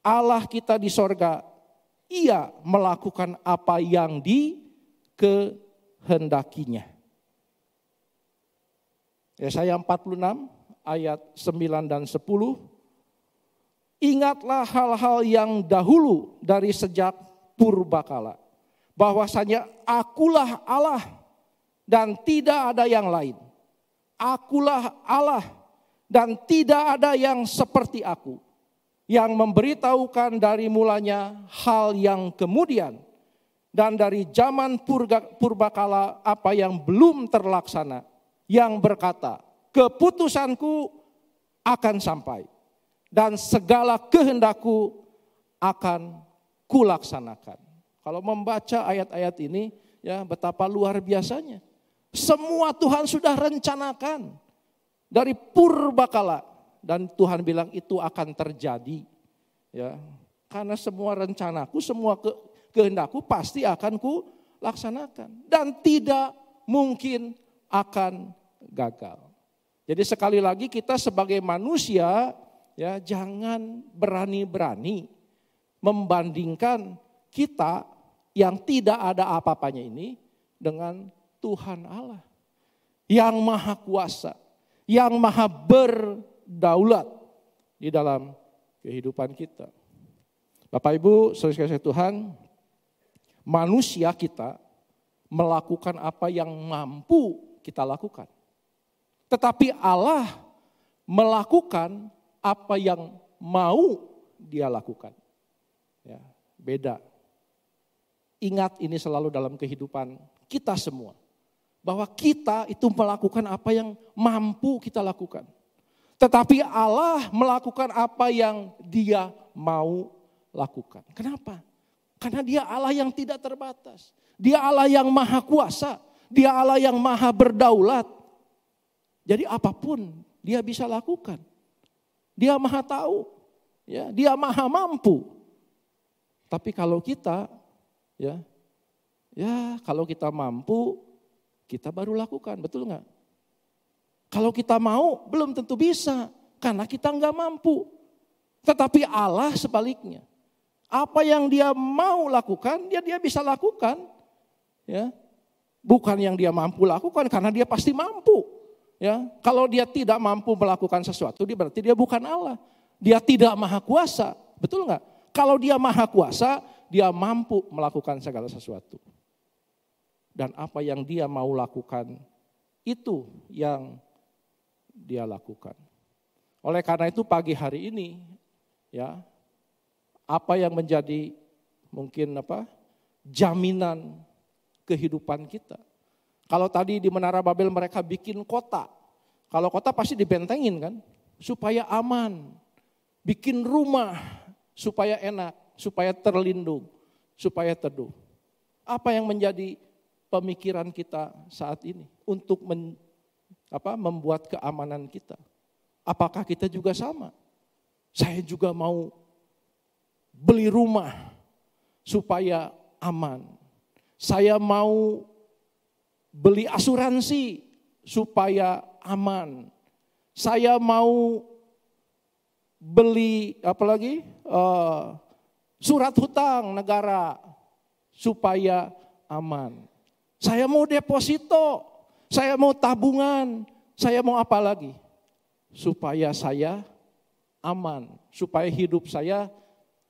Allah kita di sorga, Ia melakukan apa yang dikehendakinya. Yesaya 46 ayat 9 dan 10. Ingatlah hal-hal yang dahulu dari sejak purbakala. Bahwasanya akulah Allah dan tidak ada yang lain. Akulah Allah dan tidak ada yang seperti aku. Yang memberitahukan dari mulanya hal yang kemudian. Dan dari zaman purbakala apa yang belum terlaksana. Yang berkata, keputusanku akan sampai. Dan segala kehendakku akan kulaksanakan. Kalau membaca ayat-ayat ini, ya betapa luar biasanya. Semua Tuhan sudah rencanakan. Dari purbakala. Dan Tuhan bilang itu akan terjadi. Ya, karena semua rencanaku, semua kehendakku pasti akan ku laksanakan. Dan tidak mungkin akan gagal. Jadi sekali lagi kita sebagai manusia, ya jangan berani-berani membandingkan kita yang tidak ada apa-apanya ini dengan Tuhan Allah. Yang maha kuasa, yang maha berdaulat di dalam kehidupan kita. Bapak Ibu, saudara-saudara Tuhan, manusia kita melakukan apa yang mampu kita lakukan. Tetapi Allah melakukan apa yang mau Dia lakukan. Ya, beda. Ingat ini selalu dalam kehidupan kita semua. Bahwa kita itu melakukan apa yang mampu kita lakukan. Tetapi Allah melakukan apa yang Dia mau lakukan. Kenapa? Karena Dia Allah yang tidak terbatas. Dia Allah yang maha kuasa. Dia Allah yang maha berdaulat. Jadi apapun Dia bisa lakukan. Dia maha tahu. Ya, Dia maha mampu. Tapi kalau kita, ya kalau kita mampu, kita baru lakukan, betul nggak? Kalau kita mau, belum tentu bisa, karena kita nggak mampu. Tetapi Allah sebaliknya, apa yang Dia mau lakukan, Dia bisa lakukan. Ya, bukan yang Dia mampu lakukan, karena Dia pasti mampu. Ya, kalau Dia tidak mampu melakukan sesuatu, berarti Dia bukan Allah. Dia tidak maha kuasa, betul nggak? Kalau Dia maha kuasa, Dia mampu melakukan segala sesuatu. Dan apa yang Dia mau lakukan, itu yang Dia lakukan. Oleh karena itu pagi hari ini, ya, apa yang menjadi mungkin jaminan kehidupan kita. Kalau tadi di Menara Babel mereka bikin kota, kalau kota pasti dibentengin kan, supaya aman. Bikin rumah supaya enak, supaya terlindung, supaya teduh. Apa yang menjadi pemikiran kita saat ini untuk membuat keamanan kita? Apakah kita juga sama? Saya juga mau beli rumah supaya aman. Saya mau beli asuransi supaya aman. Saya mau beli surat hutang negara supaya aman. Saya mau deposito, saya mau tabungan, saya mau apa lagi? Supaya saya aman, supaya hidup saya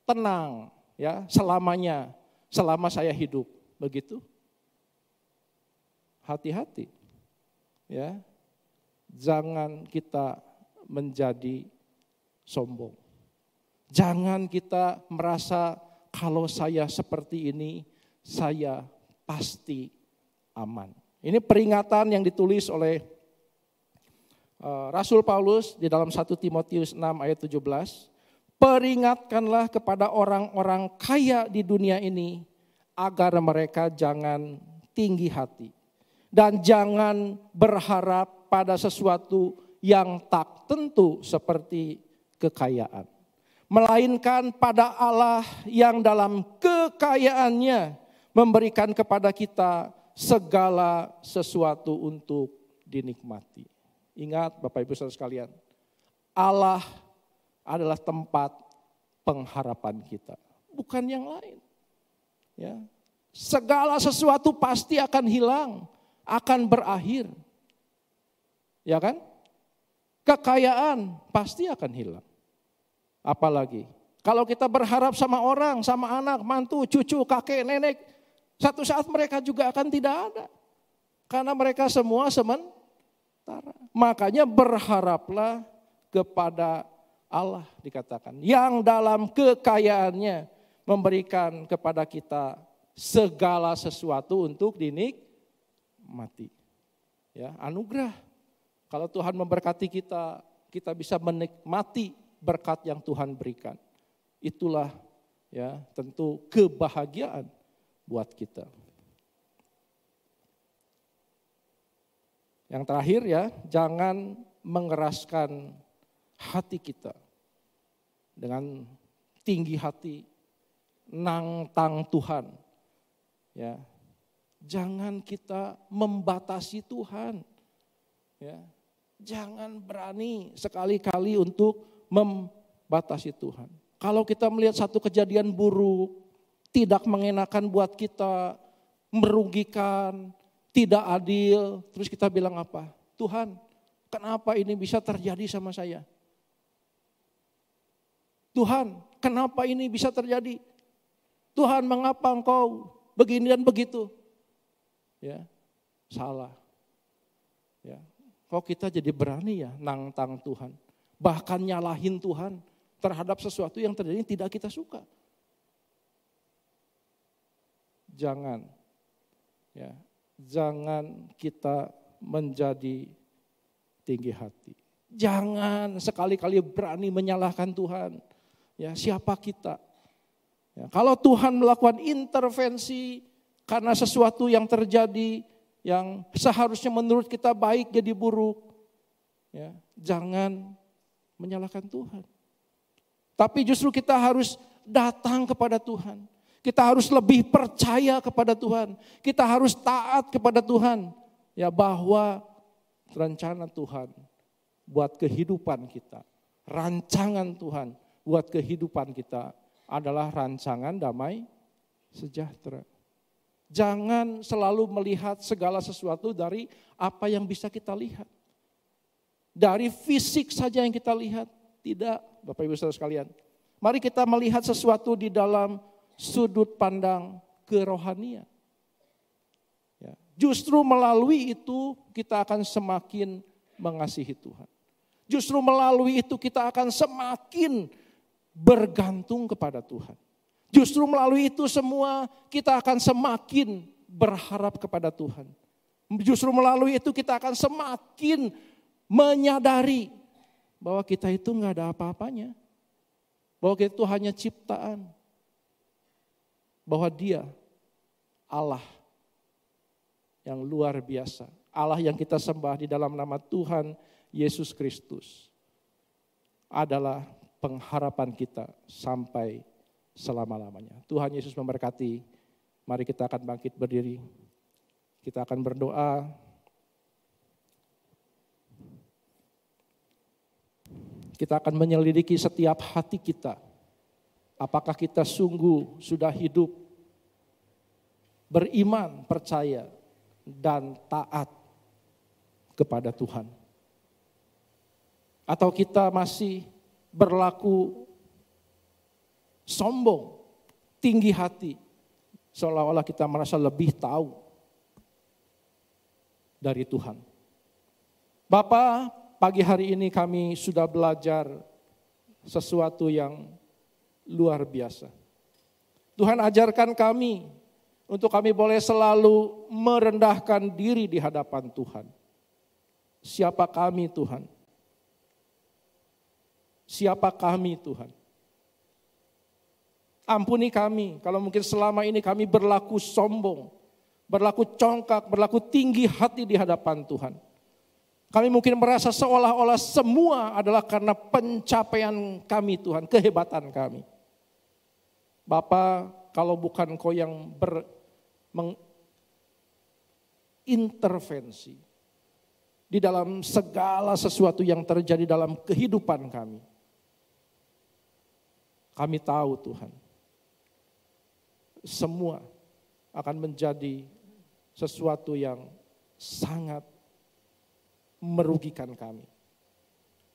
tenang, ya, selamanya, selama saya hidup, begitu. Hati-hati, ya, jangan kita menjadi sombong. Jangan kita merasa kalau saya seperti ini, saya pasti aman. Ini peringatan yang ditulis oleh Rasul Paulus di dalam 1 Timotius 6 ayat 17. Peringatkanlah kepada orang-orang kaya di dunia ini agar mereka jangan tinggi hati dan jangan berharap pada sesuatu yang tak tentu seperti kekayaan, melainkan pada Allah yang dalam kekayaannya memberikan kepada kita segala sesuatu untuk dinikmati. Ingat Bapak Ibu Saudara sekalian, Allah adalah tempat pengharapan kita, bukan yang lain. Ya, segala sesuatu pasti akan hilang, akan berakhir. Ya kan? Kekayaan pasti akan hilang. Apalagi kalau kita berharap sama orang, sama anak, mantu, cucu, kakek, nenek, satu saat mereka juga akan tidak ada. Karena mereka semua sementara. Makanya berharaplah kepada Allah dikatakan. Yang dalam kekayaannya memberikan kepada kita segala sesuatu untuk dinikmati. Ya, anugerah. Kalau Tuhan memberkati kita, kita bisa menikmati berkat yang Tuhan berikan. Itulah ya tentu kebahagiaan buat kita. Yang terakhir ya, jangan mengeraskan hati kita dengan tinggi hati, nantang Tuhan. Ya, jangan kita membatasi Tuhan. Ya, jangan berani sekali-kali untuk membatasi Tuhan. Kalau kita melihat satu kejadian buruk, tidak mengenakan buat kita, merugikan, tidak adil, terus kita bilang apa? Tuhan, kenapa ini bisa terjadi sama saya? Tuhan, kenapa ini bisa terjadi? Tuhan, mengapa engkau begini dan begitu? Ya, salah. Ya, kok kita jadi berani ya nantang Tuhan, bahkan nyalahin Tuhan terhadap sesuatu yang terjadi tidak kita suka. Jangan, ya, jangan kita menjadi tinggi hati. Jangan sekali-kali berani menyalahkan Tuhan. Ya, siapa kita? Ya, kalau Tuhan melakukan intervensi karena sesuatu yang terjadi yang seharusnya menurut kita baik jadi buruk, ya, jangan menyalahkan Tuhan. Tapi justru kita harus datang kepada Tuhan. Kita harus lebih percaya kepada Tuhan. Kita harus taat kepada Tuhan. Ya, bahwa rencana Tuhan buat kehidupan kita, rancangan Tuhan buat kehidupan kita adalah rancangan damai sejahtera. Jangan selalu melihat segala sesuatu dari apa yang bisa kita lihat. Dari fisik saja yang kita lihat. Tidak, Bapak Ibu Saudara sekalian. Mari kita melihat sesuatu di dalam sudut pandang kerohanian. Ya, justru melalui itu kita akan semakin mengasihi Tuhan. Justru melalui itu kita akan semakin bergantung kepada Tuhan. Justru melalui itu semua kita akan semakin berharap kepada Tuhan. Justru melalui itu kita akan semakin menyadari bahwa kita itu nggak ada apa-apanya. Bahwa kita itu hanya ciptaan. Bahwa Dia Allah yang luar biasa. Allah yang kita sembah di dalam nama Tuhan Yesus Kristus adalah pengharapan kita sampai selama-lamanya. Tuhan Yesus memberkati. Mari kita akan bangkit berdiri. Kita akan berdoa. Kita akan menyelidiki setiap hati kita. Apakah kita sungguh sudah hidup beriman, percaya, dan taat kepada Tuhan? Atau kita masih berlaku sombong, tinggi hati, seolah-olah kita merasa lebih tahu dari Tuhan. Bapa, pagi hari ini kami sudah belajar sesuatu yang luar biasa. Tuhan ajarkan kami untuk kami boleh selalu merendahkan diri di hadapan Tuhan. Siapa kami Tuhan? Siapa kami Tuhan? Ampuni kami kalau mungkin selama ini kami berlaku sombong, berlaku congkak, berlaku tinggi hati di hadapan Tuhan. Kami mungkin merasa seolah-olah semua adalah karena pencapaian kami Tuhan, kehebatan kami. Bapa, kalau bukan Engkau yang mengintervensi di dalam segala sesuatu yang terjadi dalam kehidupan kami. Kami tahu Tuhan, semua akan menjadi sesuatu yang sangat merugikan kami.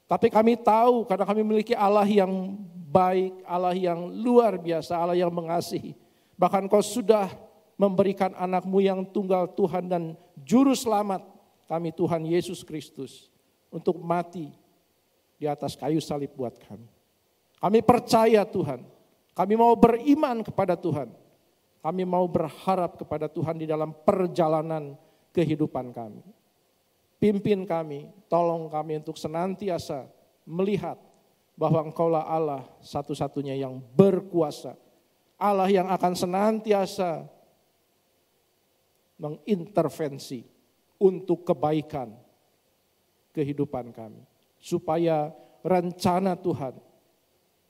Tapi kami tahu karena kami memiliki Allah yang baik, Allah yang luar biasa, Allah yang mengasihi. Bahkan Kau sudah memberikan anakmu yang tunggal Tuhan dan juru selamat kami Tuhan Yesus Kristus untuk mati di atas kayu salib buat kami. Kami percaya Tuhan, kami mau beriman kepada Tuhan. Kami mau berharap kepada Tuhan di dalam perjalanan kehidupan kami. Pimpin kami, tolong kami untuk senantiasa melihat bahwa Engkaulah Allah satu-satunya yang berkuasa. Allah yang akan senantiasa mengintervensi untuk kebaikan kehidupan kami. Supaya rencana Tuhan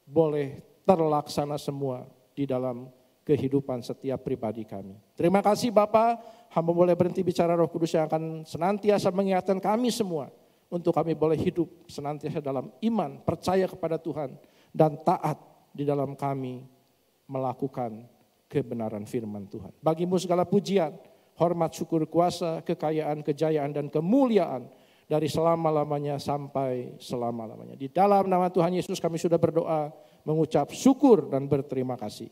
boleh terlaksana semua di dalam kehidupan setiap pribadi kami. Terima kasih Bapa, hamba boleh berhenti bicara Roh Kudus yang akan senantiasa mengingatkan kami semua untuk kami boleh hidup senantiasa dalam iman, percaya kepada Tuhan dan taat di dalam kami melakukan kebenaran firman Tuhan. Bagimu segala pujian, hormat, syukur, kuasa, kekayaan, kejayaan dan kemuliaan dari selama-lamanya sampai selama-lamanya. Di dalam nama Tuhan Yesus kami sudah berdoa, mengucap syukur dan berterima kasih.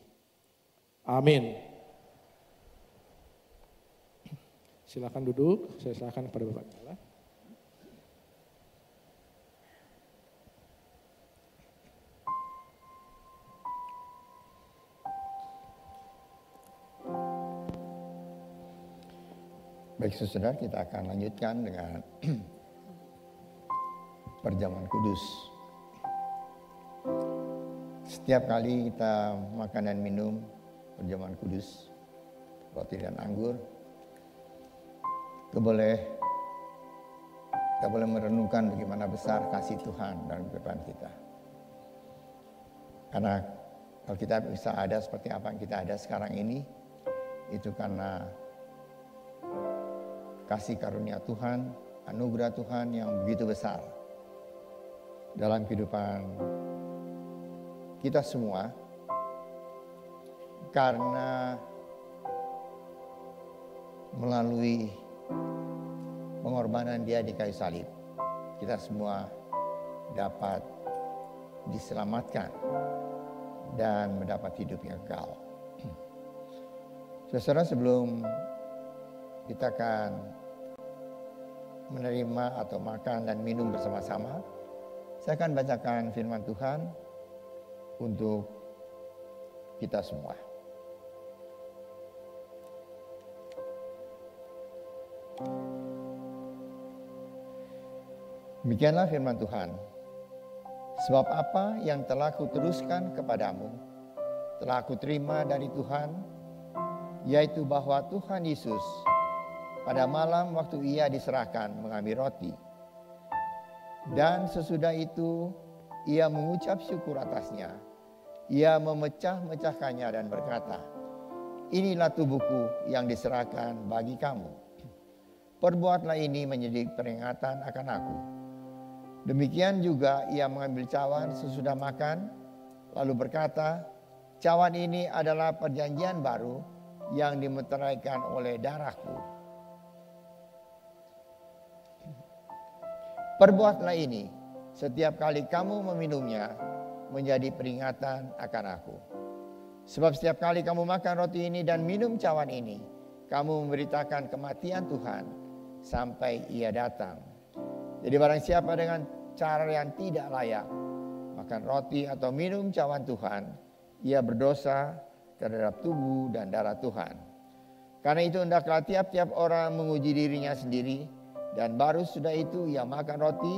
Amin. Silakan duduk, saya serahkan kepada Bapak Kepala. Baik saudara, kita akan lanjutkan dengan perjamuan kudus. Setiap kali kita makan dan minum perjamuan kudus, roti dan anggur, kita boleh merenungkan bagaimana besar kasih Tuhan dalam kehidupan kita. Karena kalau kita bisa ada seperti apa yang kita ada sekarang ini, itu karena kasih karunia Tuhan, anugerah Tuhan yang begitu besar dalam kehidupan kita semua. Karena melalui pengorbanan Dia di kayu salib, kita semua dapat diselamatkan dan mendapat hidup yang kekal. Saudara, sebelum kita akan menerima atau makan dan minum bersama-sama, saya akan bacakan firman Tuhan untuk kita semua. Demikianlah firman Tuhan. Sebab apa yang telah kuteruskan kepadamu, telah kuterima dari Tuhan, yaitu bahwa Tuhan Yesus pada malam waktu Ia diserahkan mengambil roti. Dan sesudah itu Ia mengucap syukur atasnya. Ia memecah-mecahkannya dan berkata, "Inilah tubuhku yang diserahkan bagi kamu. Perbuatlah ini menjadi peringatan akan aku." Demikian juga Ia mengambil cawan sesudah makan, lalu berkata, "Cawan ini adalah perjanjian baru yang dimeteraikan oleh darahku. Perbuatlah ini setiap kali kamu meminumnya menjadi peringatan akan aku. Sebab setiap kali kamu makan roti ini dan minum cawan ini, kamu memberitakan kematian Tuhan sampai Ia datang. Jadi barang siapa dengan cara yang tidak layak makan roti atau minum cawan Tuhan, ia berdosa terhadap tubuh dan darah Tuhan. Karena itu hendaklah tiap-tiap orang menguji dirinya sendiri, dan baru sudah itu ia makan roti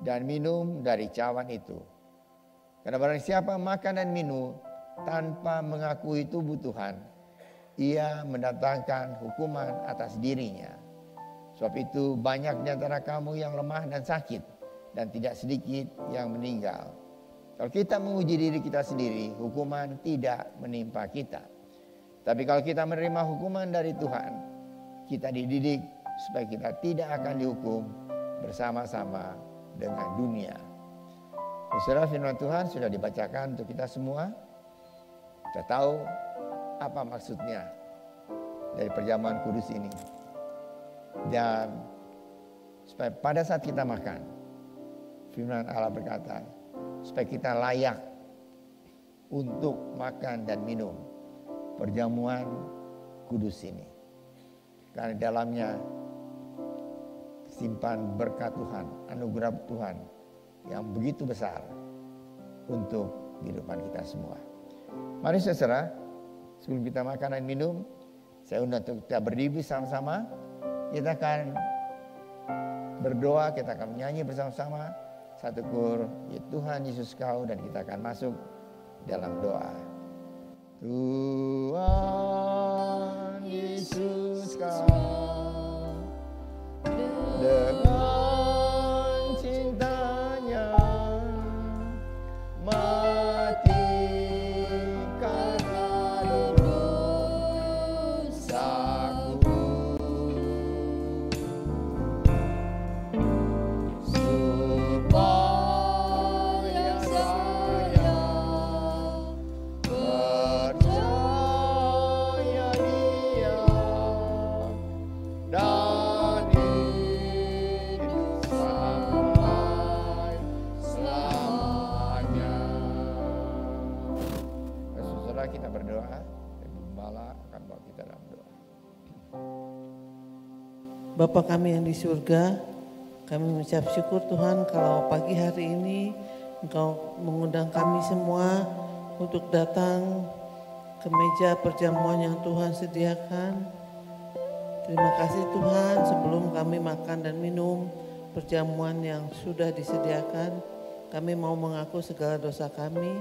dan minum dari cawan itu. Karena barang siapa makan dan minum tanpa mengakui tubuh Tuhan, ia mendatangkan hukuman atas dirinya. Sebab itu banyak di antara kamu yang lemah dan sakit, dan tidak sedikit yang meninggal. Kalau kita menguji diri kita sendiri, hukuman tidak menimpa kita. Tapi kalau kita menerima hukuman dari Tuhan, kita dididik supaya kita tidak akan dihukum bersama-sama dengan dunia. Saudara, firman Tuhan sudah dibacakan untuk kita semua. Kita tahu apa maksudnya dari perjamuan kudus ini. Dan supaya pada saat kita makan, firman Allah berkata, supaya kita layak untuk makan dan minum perjamuan kudus ini. Karena dalamnya simpan berkat Tuhan, anugerah Tuhan yang begitu besar untuk kehidupan kita semua. Mari saudara, sebelum kita makan dan minum, saya undang untuk kita berdiri bersama-sama. Kita akan berdoa, kita akan menyanyi bersama-sama satu kur, ya Tuhan Yesus Kau, dan kita akan masuk dalam doa. Tuhan Yesus Kau, dengan cintanya mati karena dosaku, supaya saya percaya Dia dan hidup sampai selamanya. Saudara, kita berdoa. Ibu Gembala akan bawa kita dalam doa. Bapa kami yang di surga, kami mengucap syukur Tuhan kalau pagi hari ini Engkau mengundang kami semua untuk datang ke meja perjamuan yang Tuhan sediakan. Terima kasih Tuhan, sebelum kami makan dan minum perjamuan yang sudah disediakan, kami mau mengaku segala dosa kami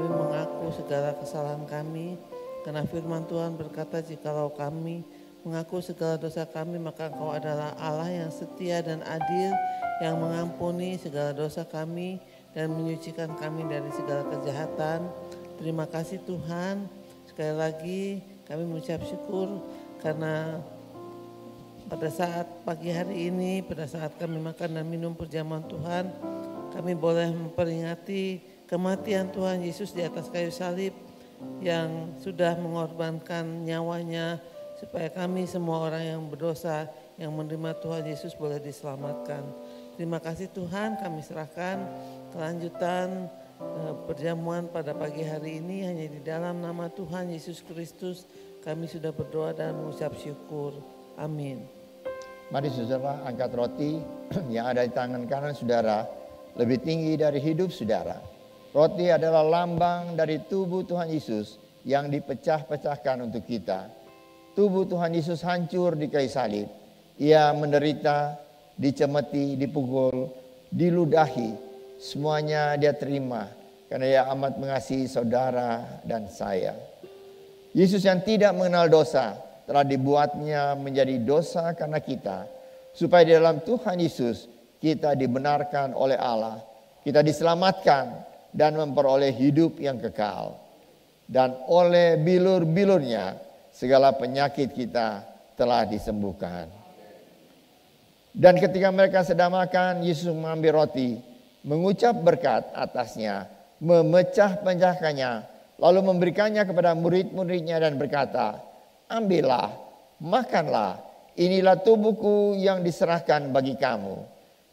mengaku segala kesalahan kami, karena firman Tuhan berkata jikalau kami mengaku segala dosa kami, maka Engkau adalah Allah yang setia dan adil, yang mengampuni segala dosa kami dan menyucikan kami dari segala kejahatan. Terima kasih Tuhan, sekali lagi kami mengucap syukur karena pada saat pagi hari ini, pada saat kami makan dan minum perjamuan Tuhan, kami boleh memperingati kematian Tuhan Yesus di atas kayu salib yang sudah mengorbankan nyawanya supaya kami semua orang yang berdosa yang menerima Tuhan Yesus boleh diselamatkan. Terima kasih Tuhan, kami serahkan kelanjutan perjamuan pada pagi hari ini hanya di dalam nama Tuhan Yesus Kristus. Kami sudah berdoa dan mengucap syukur. Amin. Mari saudara angkat roti yang ada di tangan kanan saudara lebih tinggi dari hidup saudara. Roti adalah lambang dari tubuh Tuhan Yesus yang dipecah-pecahkan untuk kita. Tubuh Tuhan Yesus hancur di kayu salib. Ia menderita, dicemeti, dipukul, diludahi. Semuanya Dia terima karena Ia amat mengasihi saudara dan saya. Yesus yang tidak mengenal dosa telah dibuatnya menjadi dosa karena kita, supaya di dalam Tuhan Yesus kita dibenarkan oleh Allah, kita diselamatkan dan memperoleh hidup yang kekal. Dan oleh bilur-bilurnya segala penyakit kita telah disembuhkan. Dan ketika mereka sedang makan, Yesus mengambil roti, mengucap berkat atasnya, memecah-pecahkannya, lalu memberikannya kepada murid-muridnya dan berkata, ambillah, makanlah, inilah tubuhku yang diserahkan bagi kamu.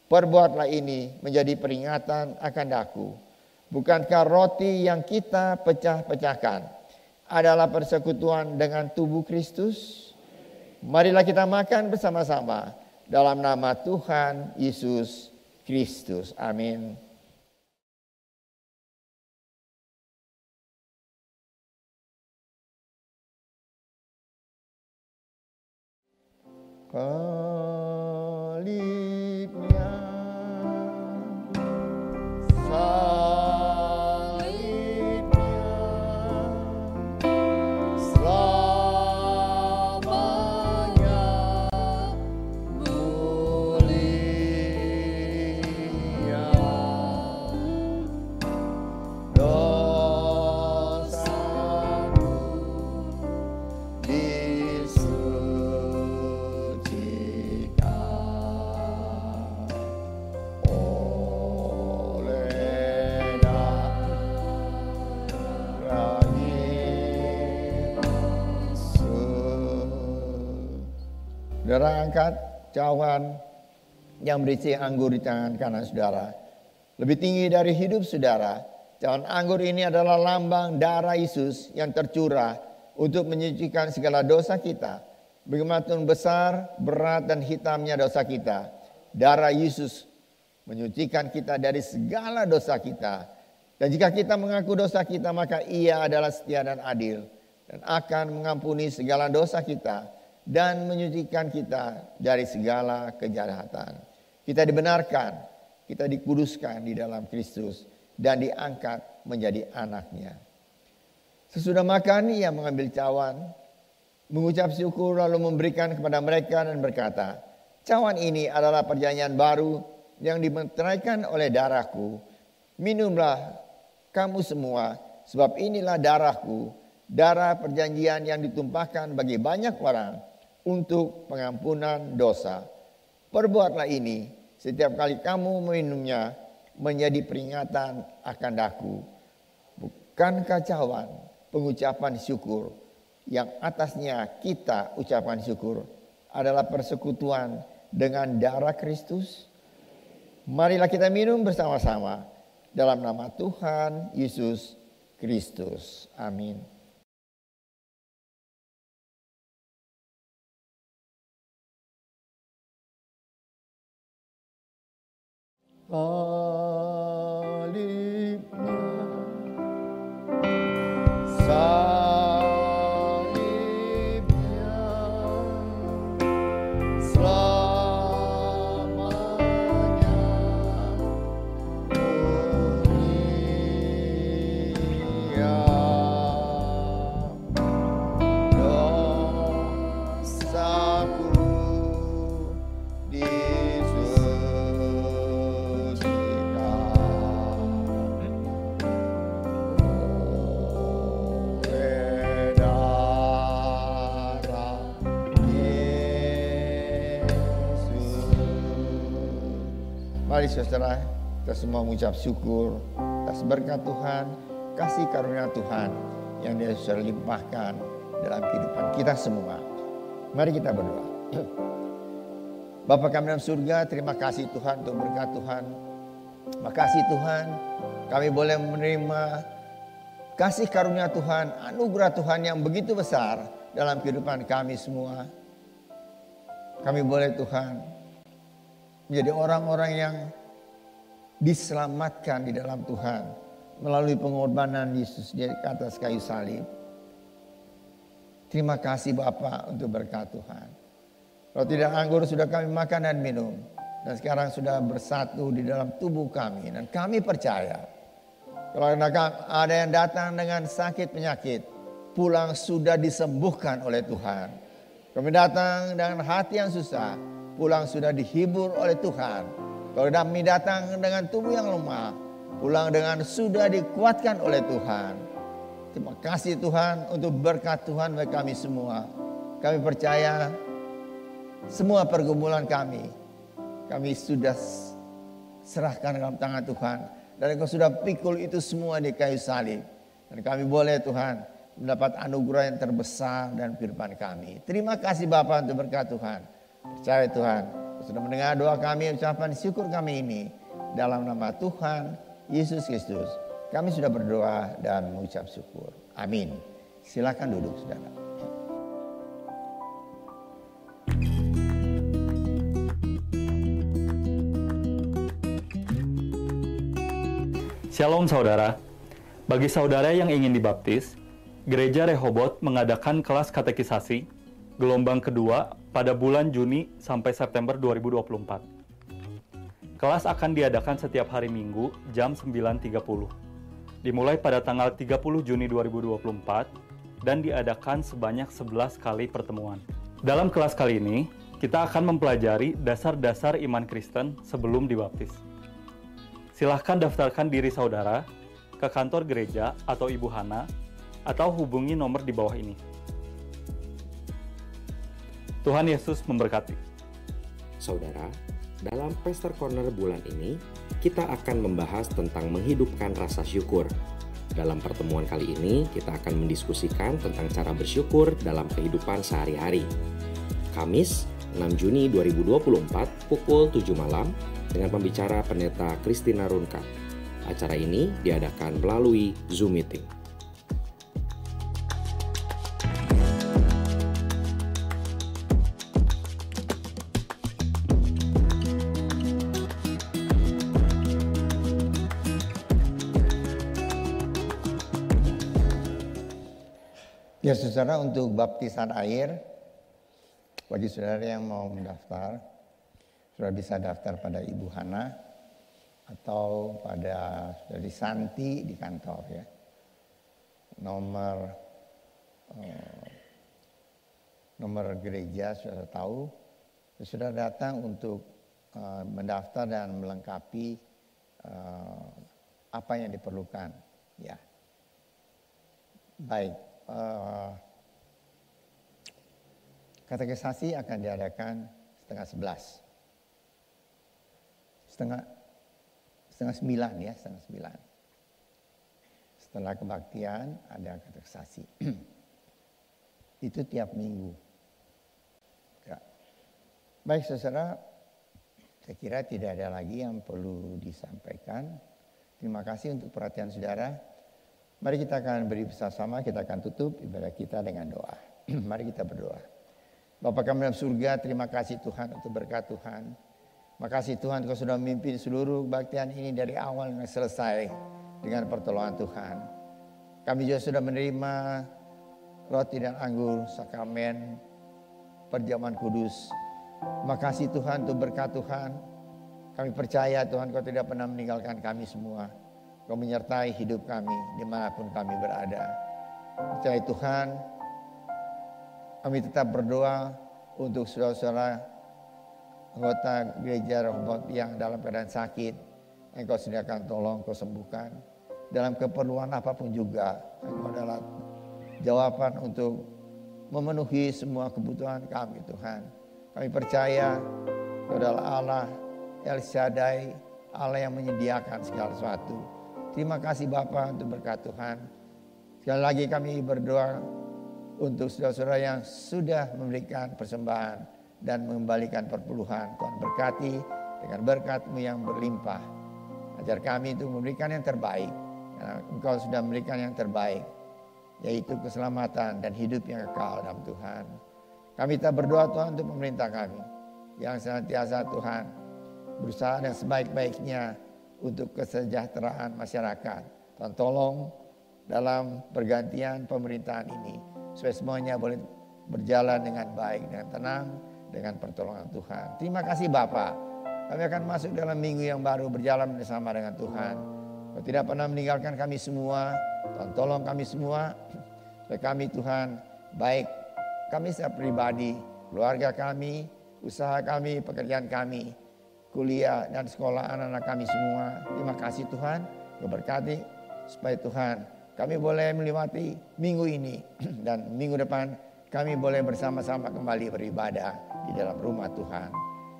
Perbuatlah ini menjadi peringatan akan aku. Bukankah roti yang kita pecah-pecahkan adalah persekutuan dengan tubuh Kristus? Marilah kita makan bersama-sama dalam nama Tuhan Yesus Kristus. Amin. salibnya, salibnya, selamanya mulia. Dosaku disucikan oleh darah Yesus. Saudara, angkat cawan yang berisi anggur di tangan kanan saudara. Lebih tinggi dari hidup saudara, cawan anggur ini adalah lambang darah Yesus yang tercurah untuk menyucikan segala dosa kita. Bagaimanapun besar, berat, dan hitamnya dosa kita, darah Yesus menyucikan kita dari segala dosa kita. Dan jika kita mengaku dosa kita, maka Ia adalah setia dan adil dan akan mengampuni segala dosa kita dan menyucikan kita dari segala kejahatan. Kita dibenarkan, kita dikuduskan di dalam Kristus dan diangkat menjadi anak-Nya. Sesudah makan, Ia mengambil cawan, mengucap syukur lalu memberikan kepada mereka dan berkata, "Cawan ini adalah perjanjian baru yang dimeteraikan oleh darahku. Minumlah kamu semua, sebab inilah darahku, darah perjanjian yang ditumpahkan bagi banyak orang untuk pengampunan dosa. Perbuatlah ini setiap kali kamu meminumnya menjadi peringatan akan daku." Bukankah cawan pengucapan syukur yang atasnya kita ucapan syukur adalah persekutuan dengan darah Kristus? Marilah kita minum bersama-sama dalam nama Tuhan Yesus Kristus. Amin. Salibnya, salibnya, selamanya mulia. Dosaku Mari saudara, kita semua mengucap syukur atas berkat Tuhan, kasih karunia Tuhan yang Dia sudah limpahkan dalam kehidupan kita semua. Mari kita berdoa. Bapa kami dalam surga, terima kasih Tuhan untuk berkat Tuhan. Makasih Tuhan, kami boleh menerima kasih karunia Tuhan, anugerah Tuhan yang begitu besar dalam kehidupan kami semua. Kami boleh Tuhan menjadi orang-orang yang diselamatkan di dalam Tuhan melalui pengorbanan Yesus di atas kayu salib. Terima kasih Bapa untuk berkat Tuhan. Roti dan anggur sudah kami makan dan minum, dan sekarang sudah bersatu di dalam tubuh kami. Dan kami percaya kalau ada yang datang dengan sakit penyakit, pulang sudah disembuhkan oleh Tuhan. Kami datang dengan hati yang susah, pulang sudah dihibur oleh Tuhan. Kalau kami datang dengan tubuh yang lemah, pulang dengan sudah dikuatkan oleh Tuhan. Terima kasih Tuhan untuk berkat Tuhan bagi kami semua. Kami percaya semua pergumulan kami sudah serahkan dalam tangan Tuhan. Dan Engkau sudah pikul itu semua di kayu salib. Dan kami boleh Tuhan mendapat anugerah yang terbesar dalam kehidupan kami. Terima kasih Bapa untuk berkat Tuhan. Percaya Tuhan, sudah mendengar doa kami, ucapan syukur kami ini. Dalam nama Tuhan Yesus Kristus, kami sudah berdoa dan mengucap syukur. Amin. Silakan duduk saudara. Shalom saudara. Bagi saudara yang ingin dibaptis, Gereja Rehoboth mengadakan kelas katekisasi gelombang kedua pada bulan Juni sampai September 2024. Kelas akan diadakan setiap hari Minggu jam 9.30. Dimulai pada tanggal 30 Juni 2024 dan diadakan sebanyak 11 kali pertemuan. Dalam kelas kali ini, kita akan mempelajari dasar-dasar iman Kristen sebelum dibaptis. Silahkan daftarkan diri saudara ke kantor gereja atau Ibu Hana atau hubungi nomor di bawah ini. Tuhan Yesus memberkati. Saudara, dalam Pastor Corner bulan ini, kita akan membahas tentang menghidupkan rasa syukur. Dalam pertemuan kali ini, kita akan mendiskusikan tentang cara bersyukur dalam kehidupan sehari-hari. Kamis, 6 Juni 2024, pukul 7 malam, dengan pembicara Pendeta Christina Runka. Acara ini diadakan melalui Zoom Meeting. Ya saudara, untuk baptisan air, bagi saudara yang mau mendaftar, saudara bisa daftar pada Ibu Hana atau pada dari Santi di kantor ya. Nomor gereja saudara tahu, saudara datang untuk mendaftar dan melengkapi apa yang diperlukan ya. Baik. Katekisasi akan diadakan setengah 9 ya, setengah 9. Setelah kebaktian ada katekisasi. Itu tiap minggu. Ya. Baik saudara, saya kira tidak ada lagi yang perlu disampaikan. Terima kasih untuk perhatian saudara. Mari kita akan beri bersama-sama, kita akan tutup ibadah kita dengan doa. Mari kita berdoa. Bapa kami dalam surga, terima kasih Tuhan untuk berkat Tuhan. Makasih Tuhan Kau sudah memimpin seluruh kebaktian ini dari awal sampai selesai dengan pertolongan Tuhan. Kami juga sudah menerima roti dan anggur, sakramen, perjamuan kudus. Makasih Tuhan untuk berkat Tuhan. Kami percaya Tuhan Kau tidak pernah meninggalkan kami semua. Kau menyertai hidup kami dimanapun kami berada. Percaya Tuhan, kami tetap berdoa untuk saudara-saudara anggota gereja Rehoboth yang dalam keadaan sakit. Engkau sediakan tolong, Kau sembuhkan. Dalam keperluan apapun juga, Engkau adalah jawaban untuk memenuhi semua kebutuhan kami Tuhan. Kami percaya Kau adalah Allah El Shaddai, Allah yang menyediakan segala sesuatu. Terima kasih Bapa untuk berkat Tuhan. Sekali lagi kami berdoa untuk saudara-saudara yang sudah memberikan persembahan dan mengembalikan perpuluhan. Tuhan berkati dengan berkat-Mu yang berlimpah. Ajar kami untuk memberikan yang terbaik. Karena Engkau sudah memberikan yang terbaik, yaitu keselamatan dan hidup yang kekal dalam Tuhan. Kami tak berdoa Tuhan untuk pemerintah kami, yang senantiasa Tuhan berusaha dengan sebaik-baiknya untuk kesejahteraan masyarakat. Tuhan tolong dalam pergantian pemerintahan ini, supaya semuanya boleh berjalan dengan baik, dengan tenang, dengan pertolongan Tuhan. Terima kasih Bapa. Kami akan masuk dalam minggu yang baru, berjalan bersama dengan Tuhan. Kau tidak pernah meninggalkan kami semua. Tuhan tolong kami semua, supaya kami Tuhan baik, kami secara pribadi, keluarga kami, usaha kami, pekerjaan kami, kuliah dan sekolah anak-anak kami semua. Terima kasih Tuhan, Kau berkati supaya Tuhan kami boleh melewati minggu ini dan minggu depan kami boleh bersama-sama kembali beribadah di dalam rumah Tuhan.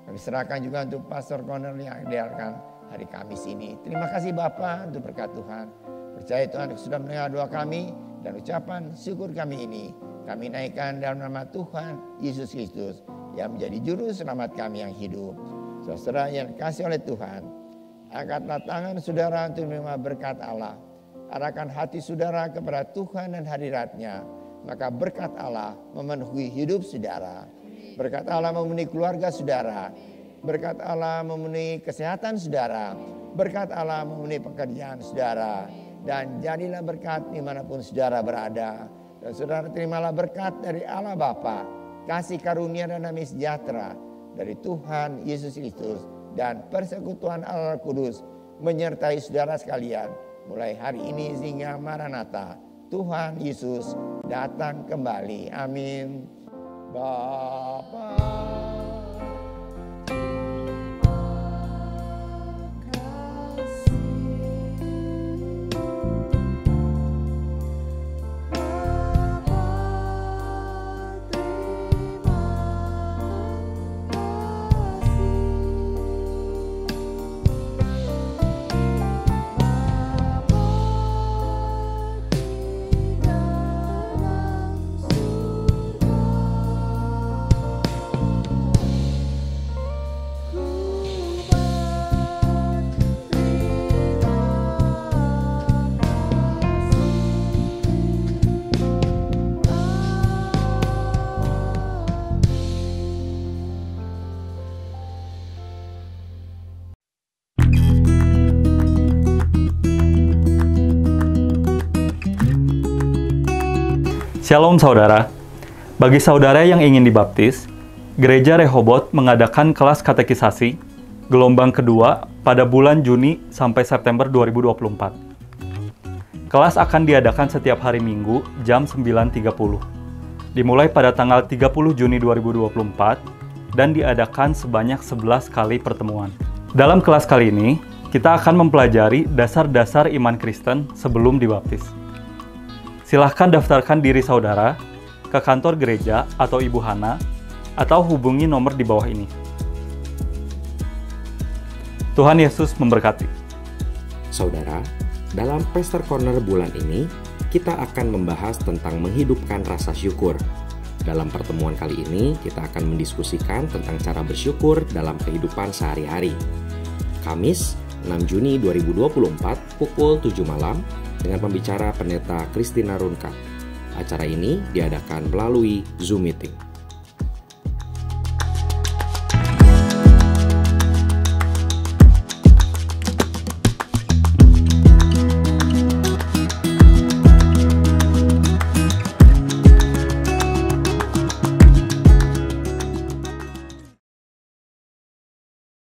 Kami serahkan juga untuk Pastor Corner yang diadakan hari Kamis ini. Terima kasih Bapa untuk berkat Tuhan. Percaya Tuhan sudah mendengar doa kami dan ucapan syukur kami ini. Kami naikkan dalam nama Tuhan Yesus Kristus yang menjadi juru selamat kami yang hidup. Saudara yang dikasih oleh Tuhan, angkatlah tangan saudara untuk menerima berkat Allah. Arahkan hati saudara kepada Tuhan dan hadirat-Nya. Maka berkat Allah memenuhi hidup saudara. Berkat Allah memenuhi keluarga saudara. Berkat Allah memenuhi kesehatan saudara. Berkat Allah memenuhi pekerjaan saudara. Dan jadilah berkat dimanapun saudara berada. Dan saudara terimalah berkat dari Allah Bapa, kasih karunia dan damai sejahtera dari Tuhan Yesus Kristus dan persekutuan Allah Kudus menyertai saudara sekalian mulai hari ini hingga Maranatha. Tuhan Yesus datang kembali. Amin. Bapa Shalom saudara. Bagi saudara yang ingin dibaptis, Gereja Rehoboth mengadakan kelas katekisasi gelombang kedua pada bulan Juni sampai September 2024. Kelas akan diadakan setiap hari Minggu jam 9.30. Dimulai pada tanggal 30 Juni 2024 dan diadakan sebanyak 11 kali pertemuan. Dalam kelas kali ini, kita akan mempelajari dasar-dasar iman Kristen sebelum dibaptis. Silahkan daftarkan diri saudara ke kantor gereja atau Ibu Hana atau hubungi nomor di bawah ini. Tuhan Yesus memberkati. Saudara, dalam Pastor Corner bulan ini, kita akan membahas tentang menghidupkan rasa syukur. Dalam pertemuan kali ini, kita akan mendiskusikan tentang cara bersyukur dalam kehidupan sehari-hari. Kamis, 6 Juni 2024, pukul 7 malam, dengan pembicara Pendeta Christina Runka. Acara ini diadakan melalui Zoom Meeting.